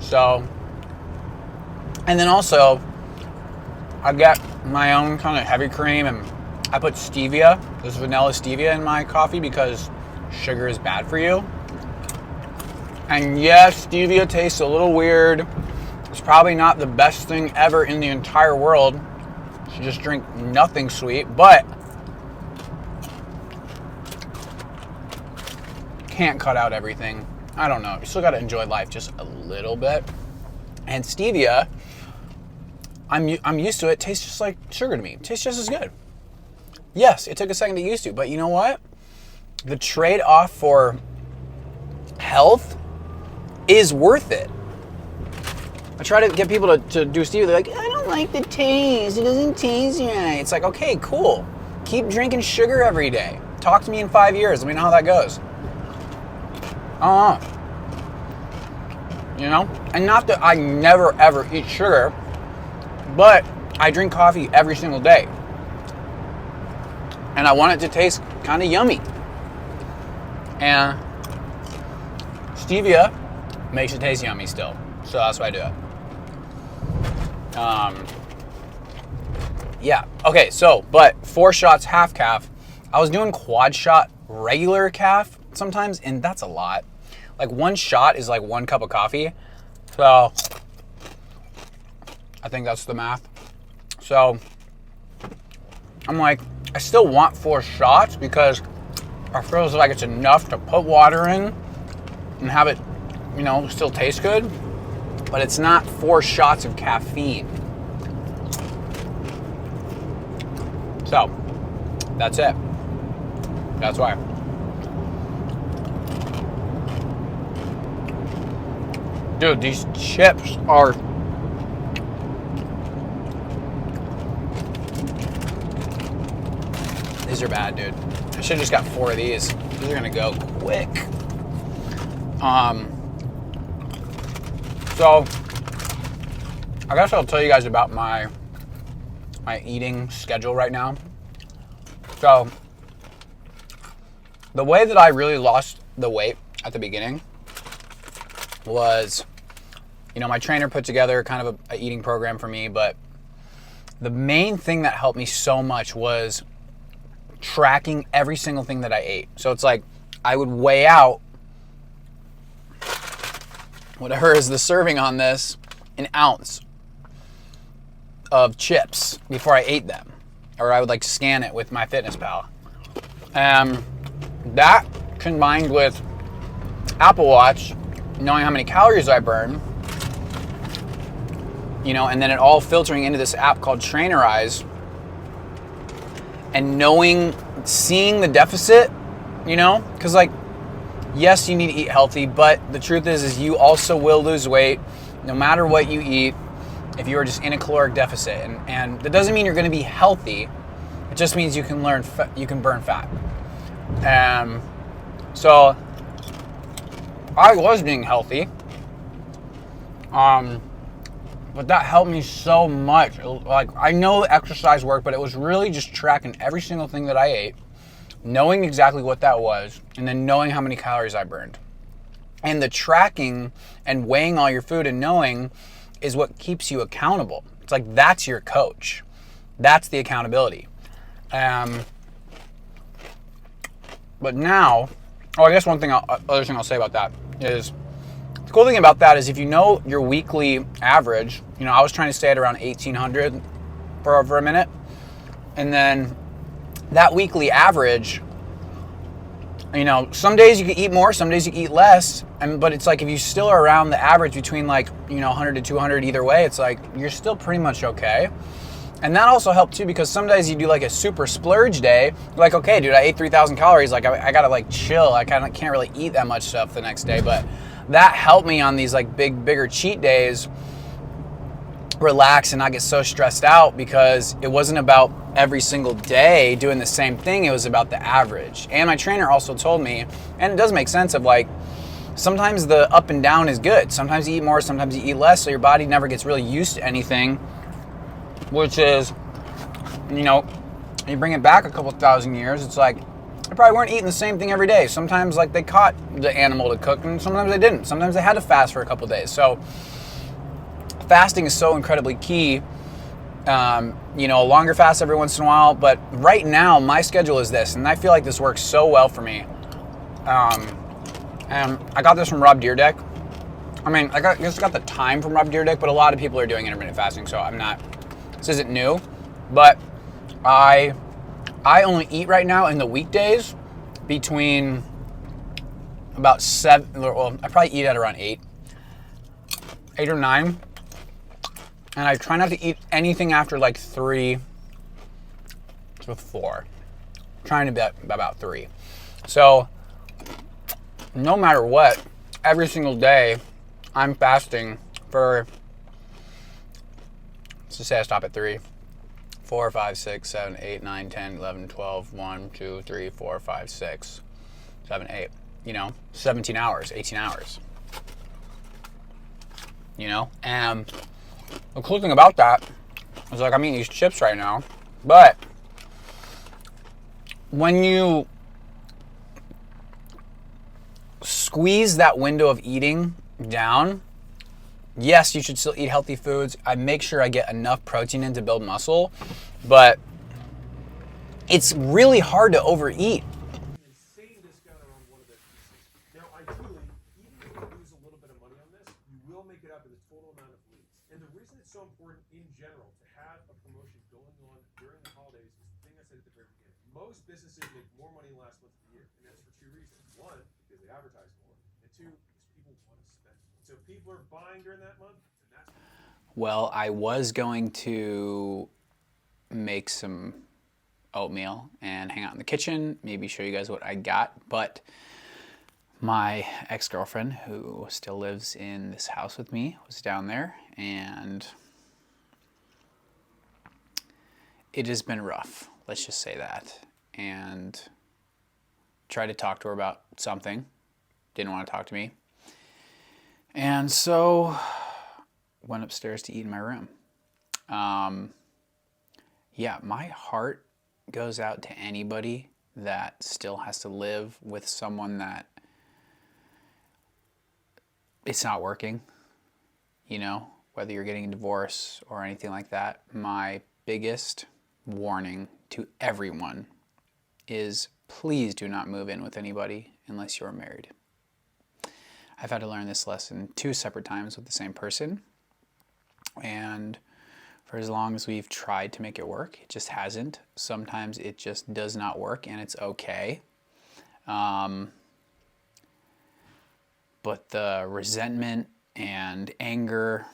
So, and then also, I get my own kind of heavy cream, and I put stevia, there's vanilla stevia in my coffee because sugar is bad for you. And yes, stevia tastes a little weird. It's probably not the best thing ever in the entire world. You should just drink nothing sweet, but can't cut out everything. I don't know. You still got to enjoy life just a little bit. And stevia, I'm used to it. It tastes just like sugar to me. It tastes just as good. Yes, it took a second to get used to, but you know what? The trade-off for health is worth it. I try to get people to do stevia. They're like, I don't like the taste. It doesn't taste right. It's like, okay, cool. Keep drinking sugar every day. Talk to me in 5 years. Let me know how that goes. You know? And not that I never, ever eat sugar, but I drink coffee every single day. And I want it to taste kind of yummy. And stevia makes it taste yummy still. So that's why I do it. Yeah. Okay, so, but 4 shots half calf, I was doing quad shot regular calf sometimes, and that's a lot. Like one shot is like 1 cup of coffee. So I think that's the math. So I'm like, I still want 4 shots because I feel like it's enough to put water in and have it, you know, still taste good. But it's not 4 shots of caffeine. So that's it. That's why. Dude, these chips are... These are bad, dude. I should have just got 4 of these. These are gonna go quick. So, I guess I'll tell you guys about my eating schedule right now. So, the way that I really lost the weight at the beginning was, you know, my trainer put together kind of a eating program for me, but the main thing that helped me so much was tracking every single thing that I ate. So it's like I would weigh out whatever is the serving on this, an ounce of chips before I ate them, or I would like scan it with my MyFitnessPal. That combined with Apple Watch, knowing how many calories I burn, you know, and then it all filtering into this app called Trainerize, and seeing the deficit, you know, because like, yes, you need to eat healthy, but the truth is you also will lose weight no matter what you eat if you are just in a caloric deficit. And that doesn't mean you're going to be healthy. It just means you can burn fat. So I was being healthy, but that helped me so much. Like, I know exercise worked, but it was really just tracking every single thing that I ate, knowing exactly what that was, and then knowing how many calories I burned. And the tracking and weighing all your food and knowing is what keeps you accountable. It's like, that's your coach. That's the accountability. But now, I guess other thing I'll say about that is, the cool thing about that is if you know your weekly average, you know, I was trying to stay at around 1,800 for a minute. And then that weekly average, you know, some days you can eat more, some days you can eat less. But it's like, if you still are around the average between like, you know, 100 to 200 either way, it's like, you're still pretty much okay. And that also helped too, because some days you do like a super splurge day, like, okay, dude, I ate 3,000 calories. Like, I gotta like chill. I kind of can't really eat that much stuff the next day. But that helped me on these like bigger cheat days relax and not get so stressed out, because it wasn't about every single day doing the same thing. It was about the average. And my trainer also told me, and it does make sense, of like, sometimes the up and down is good. Sometimes you eat more, sometimes you eat less, so your body never gets really used to anything, which is, you know, you bring it back a couple thousand years, it's like, they probably weren't eating the same thing every day. Sometimes like they caught the animal to cook, and sometimes they didn't. Sometimes they had to fast for a couple days. So fasting is so incredibly key. You know, a longer fast every once in a while, but right now my schedule is this, and I feel like this works so well for me. And I got this from Rob Dyrdek. I mean, I just got the time from Rob Dyrdek, but a lot of people are doing intermittent fasting, so this isn't new. But I only eat right now in the weekdays between about 7, well, I probably eat at around 8 or 9. And I try not to eat anything after like 3 to 4. I'm trying to be about 3. So no matter what, every single day I'm fasting for, let's just say I stop at 3, 4, 5, 6, 7, 8, 9, 10, 11, 12, 1, 2, 3, 4, 5, 6, 7, 8, you know, 17 hours, 18 hours, you know. And the cool thing about that is, like, I'm eating these chips right now, but when you squeeze that window of eating down, yes, you should still eat healthy foods. I make sure I get enough protein in to build muscle, but it's really hard to overeat. Insane discount around one of their pieces. Now, ideally, even if you lose a little bit of money on this, you will make it up in the total amount of leads. And the reason it's so important in general to have a promotion going on during the holidays is the thing I said at the very beginning. Most businesses make more money last month of the year, and that's for two reasons. One, because they advertise more, and two, because people want to spend. So if people are buying during that month, then that's... Well, I was going to make some oatmeal and hang out in the kitchen, maybe show you guys what I got, but my ex-girlfriend, who still lives in this house with me, was down there, and it has been rough, let's just say that. And tried to talk to her about something, didn't want to talk to me, and so went upstairs to eat in my room. Yeah, my heart goes out to anybody that still has to live with someone that it's not working, you know, whether you're getting a divorce or anything like that. My biggest warning to everyone is please do not move in with anybody unless you're married. I've had to learn this lesson 2 separate times with the same person, and for as long as we've tried to make it work, it just hasn't. Sometimes it just does not work, and it's okay. But the resentment and anger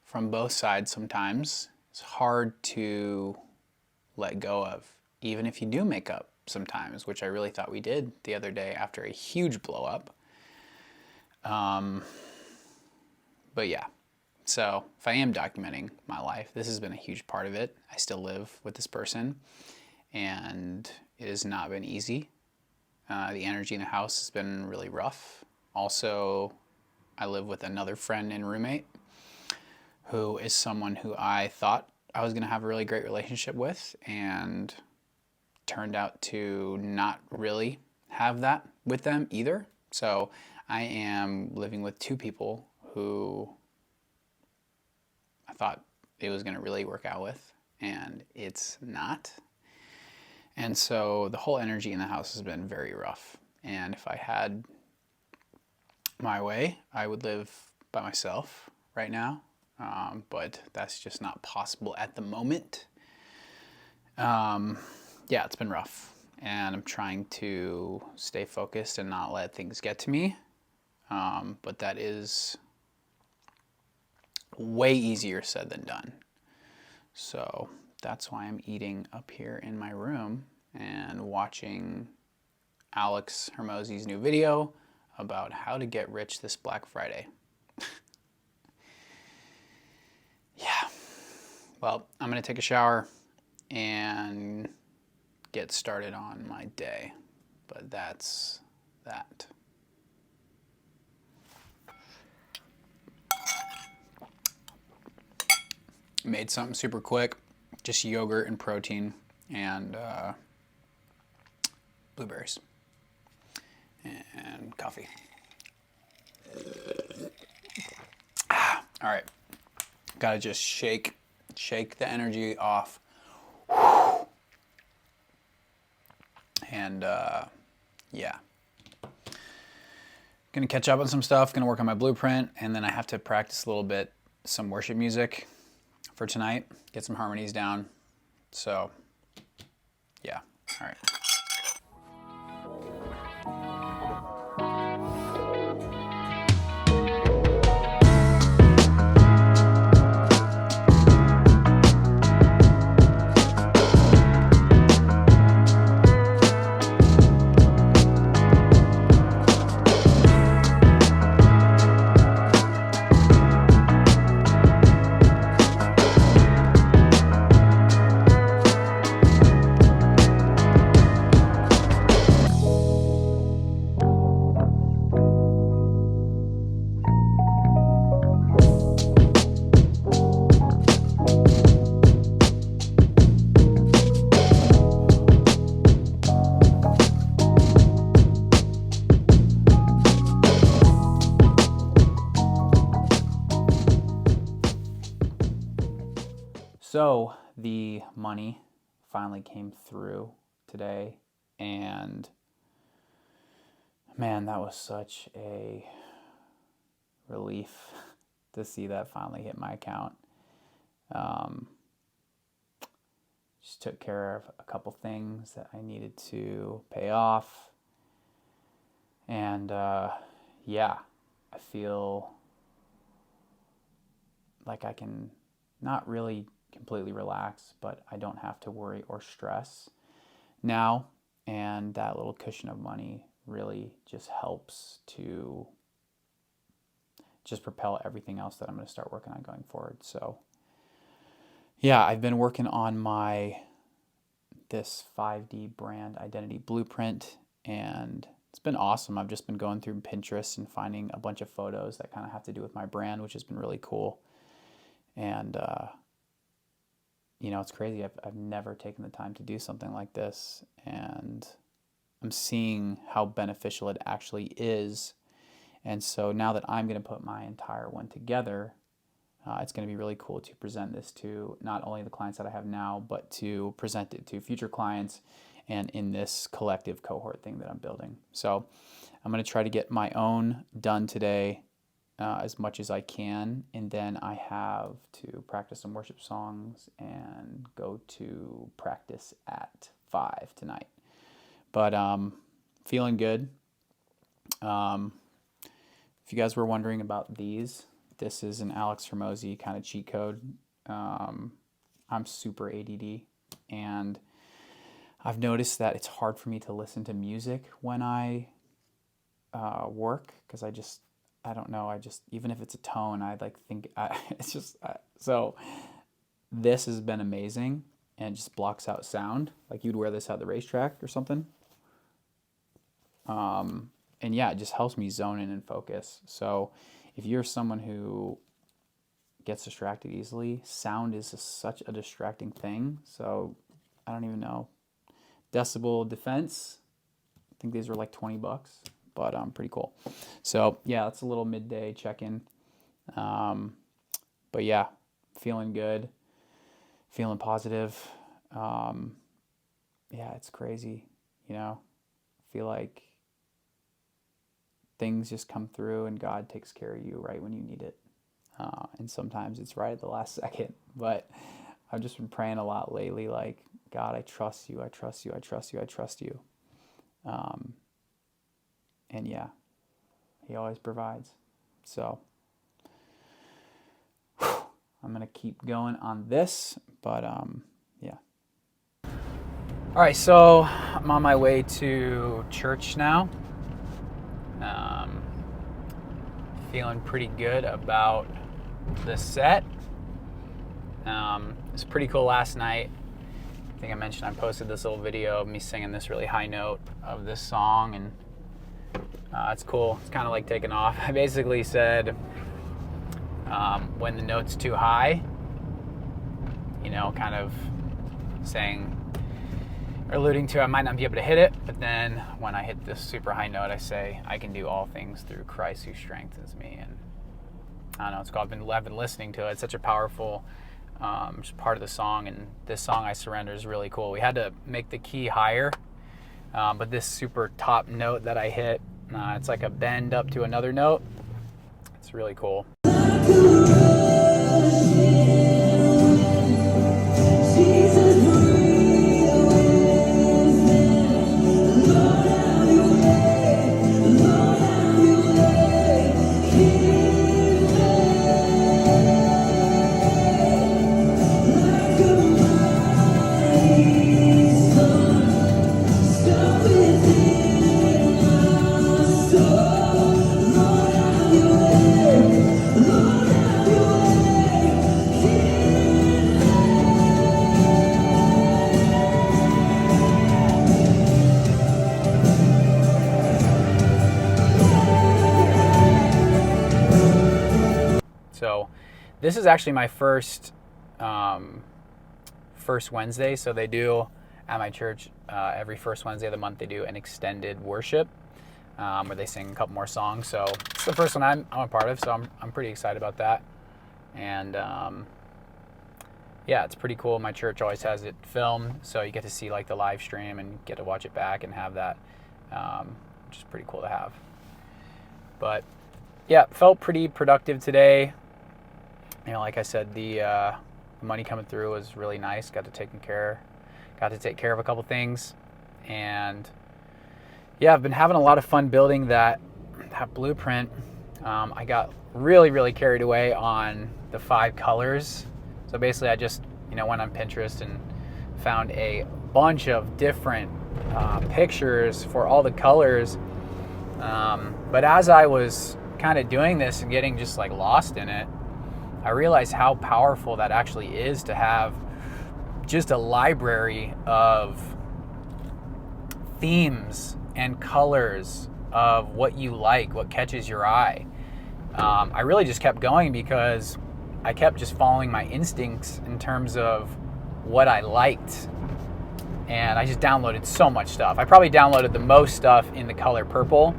from both sides sometimes is hard to let go of, even if you do make up sometimes, which I really thought we did the other day after a huge blow up. But yeah. So if I am documenting my life, this has been a huge part of it. I still live with this person, and it has not been easy. The energy in the house has been really rough. Also, I live with another friend and roommate who is someone who I thought I was going to have a really great relationship with, and turned out to not really have that with them either. So I am living with 2 people who I thought it was going to really work out with, and it's not. And so the whole energy in the house has been very rough. And if I had my way, I would live by myself right now. But that's just not possible at the moment. Yeah, it's been rough. And I'm trying to stay focused and not let things get to me. But that is way easier said than done. So that's why I'm eating up here in my room and watching Alex Hermosi's new video about how to get rich this Black Friday. Yeah. Well, I'm going to take a shower and get started on my day. But that's that. Made something super quick, just yogurt and protein and blueberries and coffee. All right, gotta just shake the energy off. And yeah, gonna catch up on some stuff, gonna work on my blueprint, and then I have to practice a little bit, some worship music for tonight, get some harmonies down. So yeah, all right. So the money finally came through today, and man, that was such a relief to see that finally hit my account. Just took care of a couple things that I needed to pay off, and yeah, I feel like I can not really completely relax, but I don't have to worry or stress now, and that little cushion of money really just helps to just propel everything else that I'm going to start working on going forward. So yeah, I've been working on this 5D brand identity blueprint, and it's been awesome. I've just been going through Pinterest and finding a bunch of photos that kind of have to do with my brand, which has been really cool. And it's crazy. I've never taken the time to do something like this, and I'm seeing how beneficial it actually is. And so now that I'm going to put my entire one together, it's going to be really cool to present this to not only the clients that I have now, but to present it to future clients and in this collective cohort thing that I'm building. So I'm going to try to get my own done today as much as I can, and then I have to practice some worship songs and go to practice at 5 tonight. But feeling good. If you guys were wondering about these, this is an Alex Hormozy kind of cheat code. I'm super ADD, and I've noticed that it's hard for me to listen to music when I work, because I don't know, even if it's a tone, so this has been amazing, and it just blocks out sound. Like you'd wear this at the racetrack or something. And yeah, it just helps me zone in and focus. So if you're someone who gets distracted easily, sound is just such a distracting thing. So I don't even know. Decibel Defense, I think these were like $20, but pretty cool. So yeah, that's a little midday check-in. But yeah, feeling good, feeling positive. Yeah, it's crazy, I feel like things just come through and God takes care of you right when you need it. And sometimes it's right at the last second. But I've just been praying a lot lately, like, God, I trust you, I trust you, I trust you, I trust you. And yeah, he always provides. So I'm going to keep going on this, but yeah. All right, so I'm on my way to church now. Feeling pretty good about the set. It was pretty cool last night. I think I mentioned I posted this little video of me singing this really high note of this song, and it's cool. It's kind of like taking off. I basically said when the note's too high, kind of saying or alluding to I might not be able to hit it, but then when I hit this super high note, I say I can do all things through Christ who strengthens me. And I don't know, it's cool. I've been listening to it. It's such a powerful part of the song, and this song I Surrender is really cool. We had to make the key higher, but this super top note that I hit, it's like a bend up to another note. It's really cool. So this is actually my first Wednesday. So they do at my church every first Wednesday of the month, they do an extended worship where they sing a couple more songs. So it's the first one I'm a part of, so I'm pretty excited about that. And yeah, it's pretty cool. My church always has it filmed, so you get to see like the live stream and get to watch it back and have that, which is pretty cool to have. But yeah, felt pretty productive today. You know, like I said, the money coming through was really nice. Got to take care of a couple things, and yeah, I've been having a lot of fun building that blueprint. I got really carried away on the 5 colors. So basically, I just went on Pinterest and found a bunch of different pictures for all the colors. But as I was kind of doing this and getting just like lost in it, I realized how powerful that actually is to have just a library of themes and colors of what you like, what catches your eye. I really just kept going because I kept just following my instincts in terms of what I liked. And I just downloaded so much stuff. I probably downloaded the most stuff in the color purple.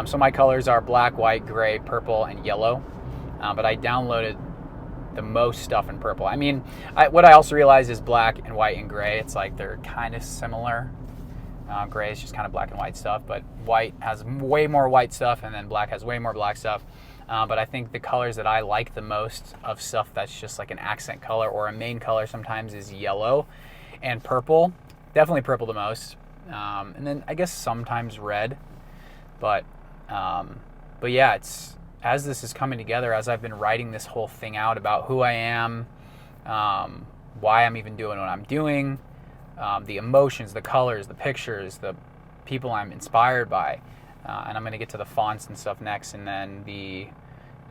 So my colors are black, white, gray, purple, and yellow. But I downloaded the most stuff in purple. I mean, what I also realized is black and white and gray, it's like they're kind of similar. Gray is just kind of black and white stuff, but white has way more white stuff, and then black has way more black stuff. But I think the colors that I like the most of stuff that's just like an accent color or a main color sometimes is yellow and purple. Definitely purple the most. And then I guess sometimes red. But yeah, it's as this is coming together, as I've been writing this whole thing out about who I am, why I'm even doing what I'm doing, the emotions, the colors, the pictures, the people I'm inspired by. And I'm going to get to the fonts and stuff next, and then the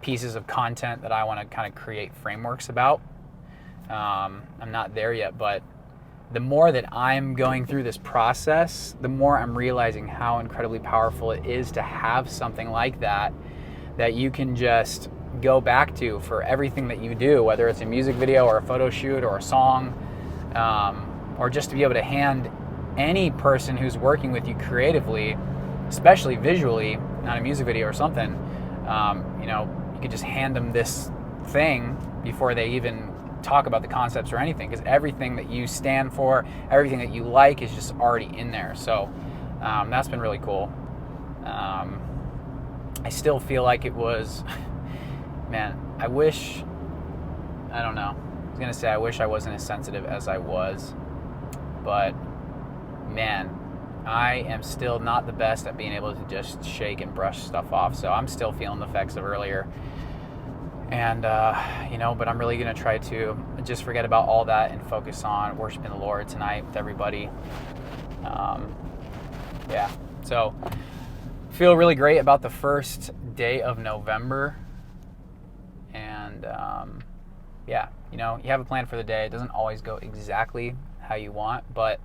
pieces of content that I want to kind of create frameworks about. I'm not there yet, but the more that I'm going through this process, the more I'm realizing how incredibly powerful it is to have something like that you can just go back to for everything that you do, whether it's a music video or a photo shoot or a song, or just to be able to hand any person who's working with you creatively, especially visually, not a music video or something, you could just hand them this thing before they even talk about the concepts or anything, because everything that you stand for, everything that you like is just already in there. So that's been really cool. I still feel like it was, man, I wish I wish I wasn't as sensitive as I was, but man, I am still not the best at being able to just shake and brush stuff off. So I'm still feeling the effects of earlier. And, but I'm really going to try to just forget about all that and focus on worshiping the Lord tonight with everybody. So feel really great about the first day of November. And, you have a plan for the day. It doesn't always go exactly how you want, but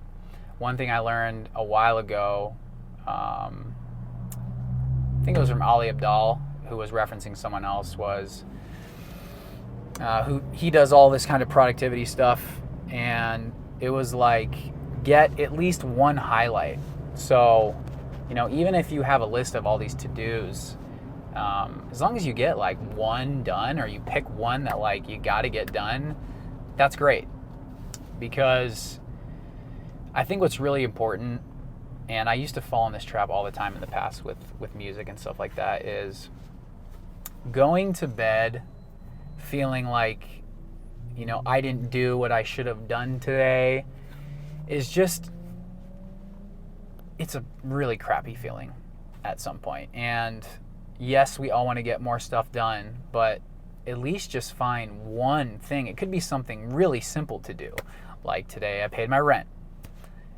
one thing I learned a while ago, I think it was from Ali Abdal, who was referencing someone else, was he does all this kind of productivity stuff, and it was like, get at least one highlight. So, even if you have a list of all these to-dos, as long as you get like one done, or you pick one that like you got to get done, that's great. Because I think what's really important, and I used to fall in this trap all the time in the past with music and stuff like that, is going to bed feeling like, I didn't do what I should have done today is just, it's a really crappy feeling at some point. And yes, we all want to get more stuff done, but at least just find one thing. It could be something really simple to do. Like today I paid my rent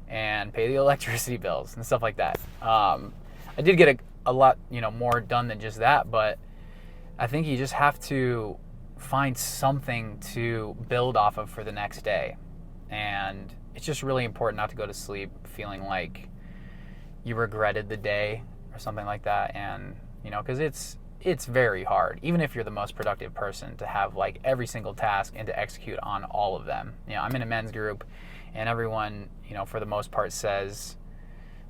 and pay the electricity bills and stuff like that. I did get a lot, more done than just that, but I think you just have to find something to build off of for the next day. And it's just really important not to go to sleep feeling like you regretted the day or something like that. And, because it's very hard, even if you're the most productive person, to have like every single task and to execute on all of them. I'm in a men's group, and everyone, for the most part says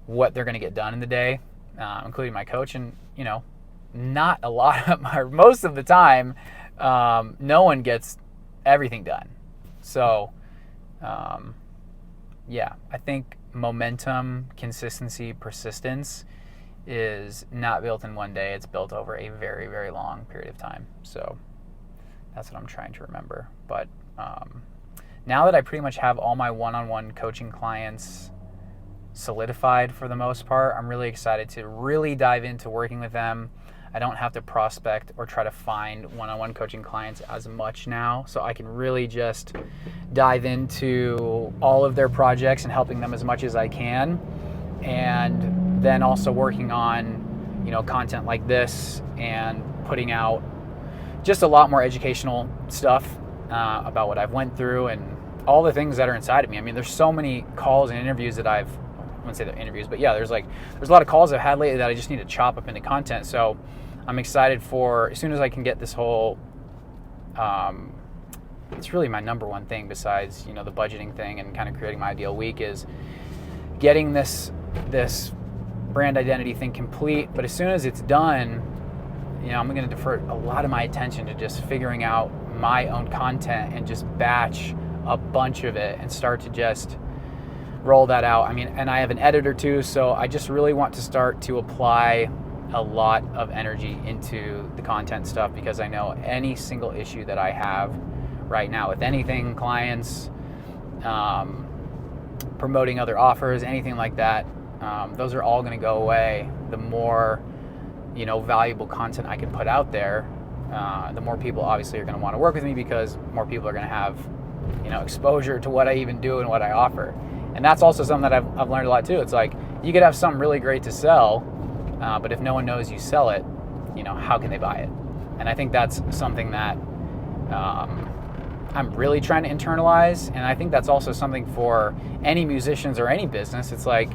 what they're going to get done in the day, including my coach. And, not a lot of most of the time, no one gets everything done. So, yeah, I think momentum, consistency, persistence is not built in one day. It's built over a very, very long period of time. So that's what I'm trying to remember. But now that I pretty much have all my one-on-one coaching clients solidified for the most part, I'm really excited to really dive into working with them. I don't have to prospect or try to find one-on-one coaching clients as much now, so I can really just dive into all of their projects and helping them as much as I can, and then also working on, you know, content like this and putting out just a lot more educational stuff about what I've went through and all the things that are inside of me. I mean, there's so many calls and interviews that I wouldn't say they're interviews, but yeah, there's a lot of calls I've had lately that I just need to chop up into content. So I'm excited for, as soon as I can get this whole, it's really my number one thing besides, you know, the budgeting thing and kind of creating my ideal week, is getting this brand identity thing complete. But as soon as it's done, you know, I'm going to defer a lot of my attention to just figuring out my own content and just batch a bunch of it and start to just roll that out. I mean, and I have an editor too, so I just really want to start to apply a lot of energy into the content stuff, because I know any single issue that I have right now with anything, clients, promoting other offers, anything like that, those are all going to go away the more, you know, valuable content I can put out there. The more people obviously are going to want to work with me, because more people are going to have, you know, exposure to what I even do and what I offer. And that's also something that I've learned a lot too. It's like, you could have something really great to sell, but if no one knows you sell it, you know, how can they buy it? And I think that's something that I'm really trying to internalize. And I think that's also something for any musicians or any business. It's like,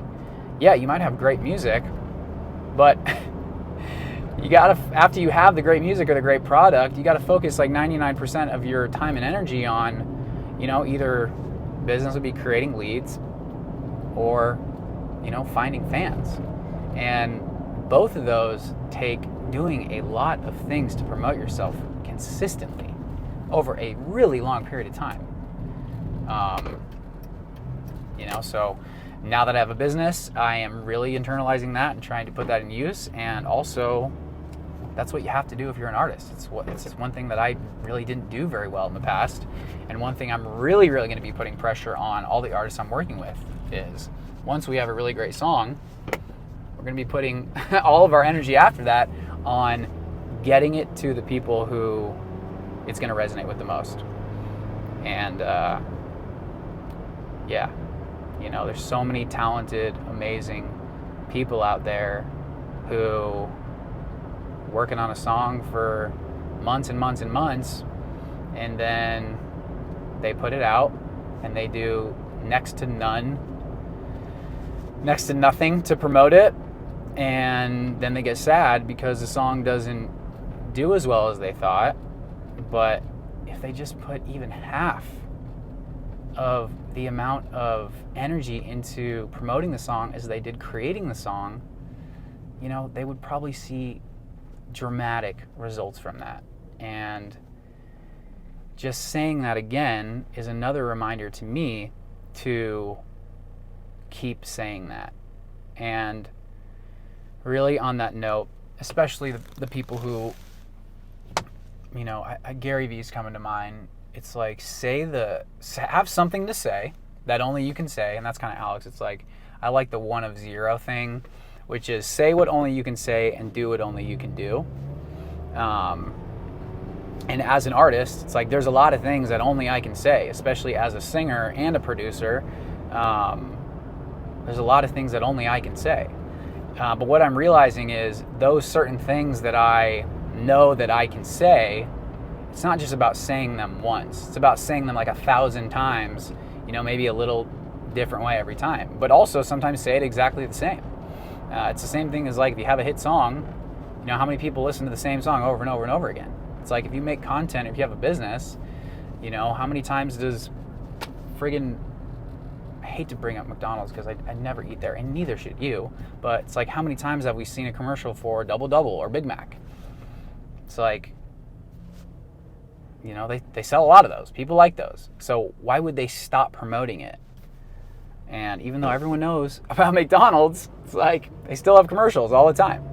yeah, you might have great music, but you gotta, after you have the great music or the great product, you gotta focus like 99% of your time and energy on, you know, either business would be creating leads or, you know, finding fans. And both of those take doing a lot of things to promote yourself consistently over a really long period of time. You know, so now that I have a business, I am really internalizing that and trying to put that in use. And also, that's what you have to do if you're an artist. It's one thing that I really didn't do very well in the past. And one thing I'm really, really going to be putting pressure on all the artists I'm working with is, once we have a really great song, we're going to be putting all of our energy after that on getting it to the people who it's going to resonate with the most. And yeah, you know, there's so many talented, amazing people out there who working on a song for months and months and months, and then they put it out and they do next to nothing to promote it, and then they get sad because the song doesn't do as well as they thought. But if they just put even half of the amount of energy into promoting the song as they did creating the song, you know, they would probably see dramatic results from that. And just saying that again is another reminder to me to keep saying that. And really, on that note, especially the people who, you know, Gary Vee's coming to mind. It's like, have something to say that only you can say, and that's kind of Alex. It's like, I like the 1 of 0 thing, which is say what only you can say and do what only you can do. And as an artist, it's like, there's a lot of things that only I can say, especially as a singer and a producer. There's a lot of things that only I can say. But what I'm realizing is those certain things that I know that I can say, it's not just about saying them once. It's about saying them like 1,000 times, you know, maybe a little different way every time. But also sometimes say it exactly the same. It's the same thing as like if you have a hit song, you know, how many people listen to the same song over and over and over again? It's like if you make content, if you have a business, you know, how many times does friggin', I hate to bring up McDonald's because I never eat there, and neither should you, but it's like, how many times have we seen a commercial for Double Double or Big Mac? It's like, they sell a lot of those. People like those. So why would they stop promoting it? And even though everyone knows about McDonald's, it's like they still have commercials all the time.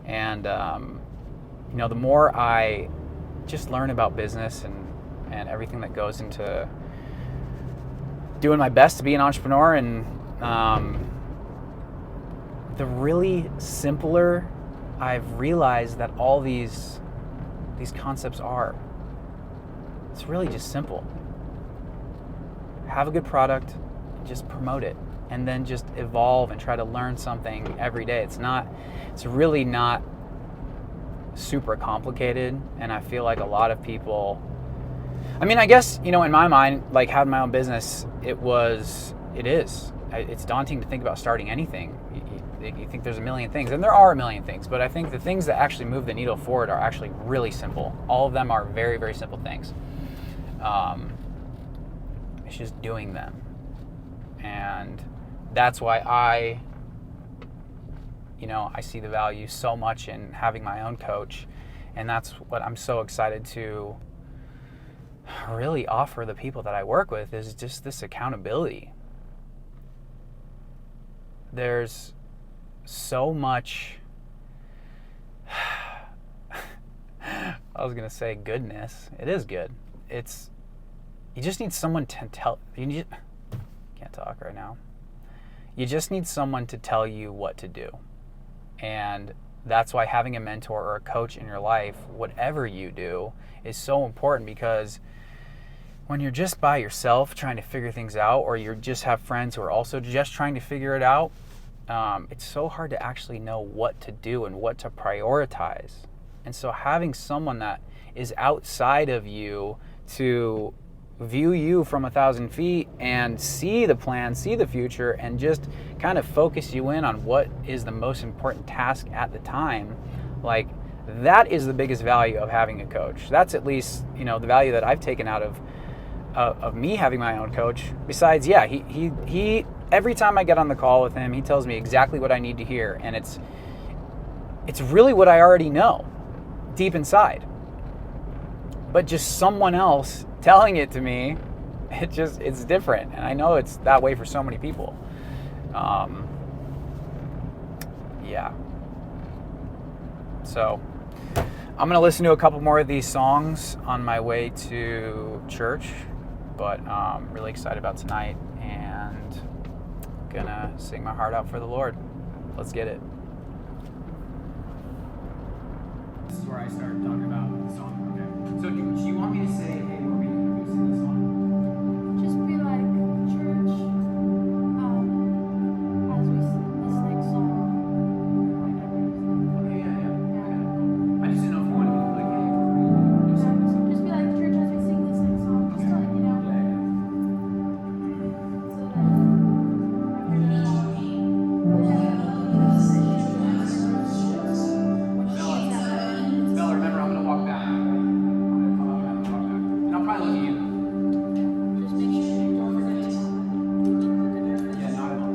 And, the more I just learn about business and everything that goes into doing my best to be an entrepreneur, and the really simpler I've realized that all these concepts are. It's really just simple. Have a good product, just promote it, and then just evolve and try to learn something every day. It's really not super complicated, and I feel like a lot of people, I guess, in my mind, like having my own business, it's daunting to think about starting anything. You think there's a million things, and there are a million things, but I think the things that actually move the needle forward are actually really simple. All of them are very, very simple things. It's just doing them. And that's why I see the value so much in having my own coach, and that's what I'm so excited to really offer the people that I work with, is just this accountability. There's so much, I was going to say goodness. It is good. You just need someone to can't talk right now. You just need someone to tell you what to do. And that's why having a mentor or a coach in your life, whatever you do, is so important, because when you're just by yourself trying to figure things out, or you just have friends who are also just trying to figure it out, it's so hard to actually know what to do and what to prioritize. And so having someone that is outside of you to view you from 1,000 feet and see the plan, see the future, and just kind of focus you in on what is the most important task at the time, like, that is the biggest value of having a coach. That's at least, the value that I've taken out of me having my own coach. Besides, he every time I get on the call with him, he tells me exactly what I need to hear, and it's really what I already know deep inside. But just someone else telling it to me, it's different. And I know it's that way for so many people. So I'm going to listen to a couple more of these songs on my way to church, but I'm really excited about tonight and gonna sing my heart out for the Lord. Let's get it. This is where I start talking about the song. Okay. So do you want me to say, hey, we're going to sing this song? Just be like, church, as we sing this next song. Okay, yeah. I just didn't know if you wanted me to be like, hey, we're going to sing this song. Just be like, church, as we sing this next song. Just to let you know. Bella, remember, I'm going to walk back. I'm going to walk back. And I'll probably look at you. Just make sure you don't forget to. Yeah, not at all.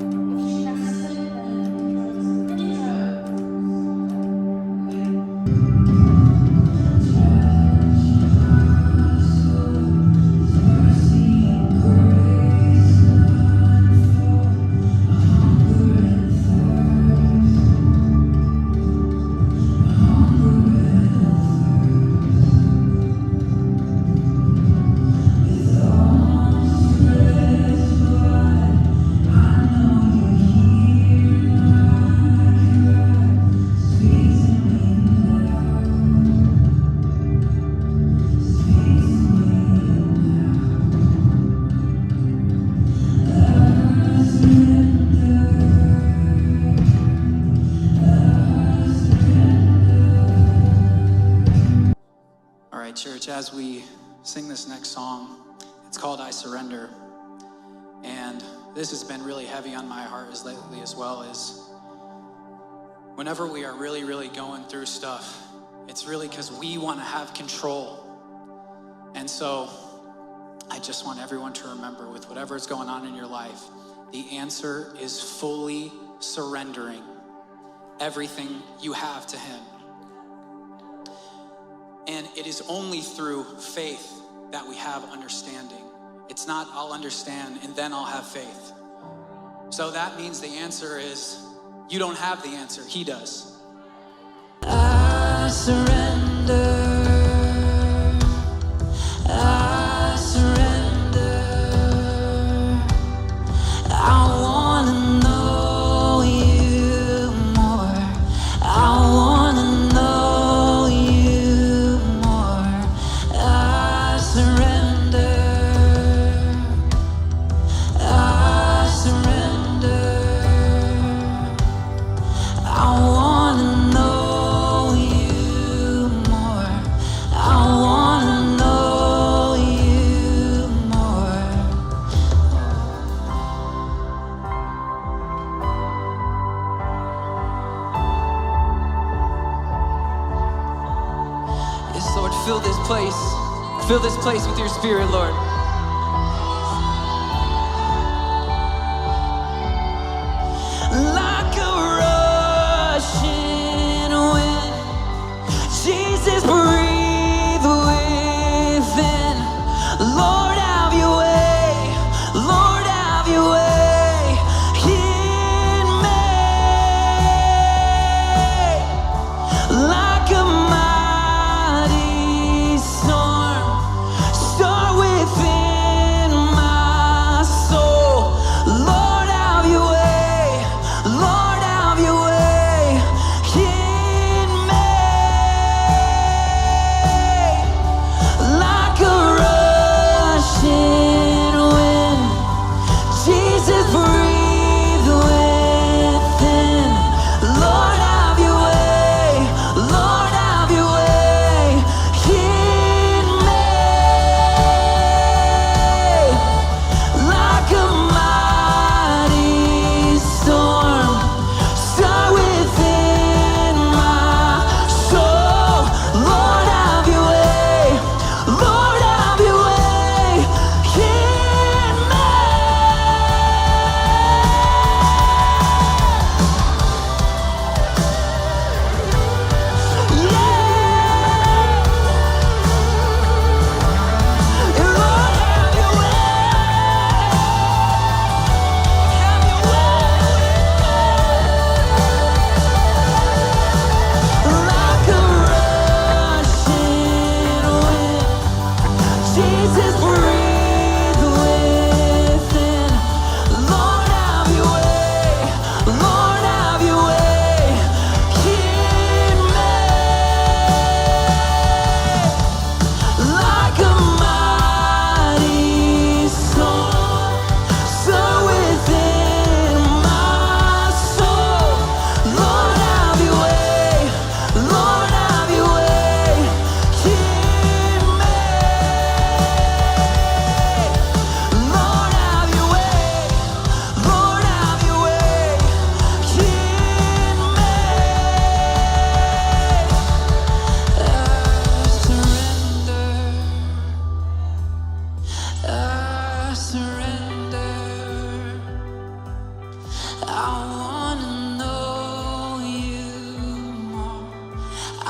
All right, church, as we sing this next song, it's called I Surrender. And this has been really heavy on my heart as lately as well, is whenever we are really, really going through stuff, it's really because we want to have control. And so I just want everyone to remember, with whatever is going on in your life, the answer is fully surrendering everything you have to him. And it is only through faith that we have understanding. It's not I'll understand and then I'll have faith. So that means the answer is you don't have the answer, he does. I surrender. I surrender. I wanna know you more. I wanna know you more. I surrender. I surrender. I wanna know you more. I wanna know you more. Yes, Lord, fill this place. Fill this place with your spirit, Lord. Like a rushing wind, Jesus, breathe within. Lord, have your way. Lord, have your way in me. Like a mighty storm, stir within my soul. Lord, have your way. Lord, have your way in me. Like a rushing wind, Jesus, breathe within. Lord, have your way. Lord, have your way in me. Like a mighty storm, stir within my soul. Lord, have your way. Lord, have your way in me. Yeah. Lord, have your way. Have your way. Like a rushing wind, Jesus, breathe within. Lord, have your way. Lord, have your way in me. Like a mighty storm, stir within my soul. Lord, have your way. Lord, have your way in me. Lord, have your way. Lord, have your way in me. I surrender. I surrender. I wanna know you more. I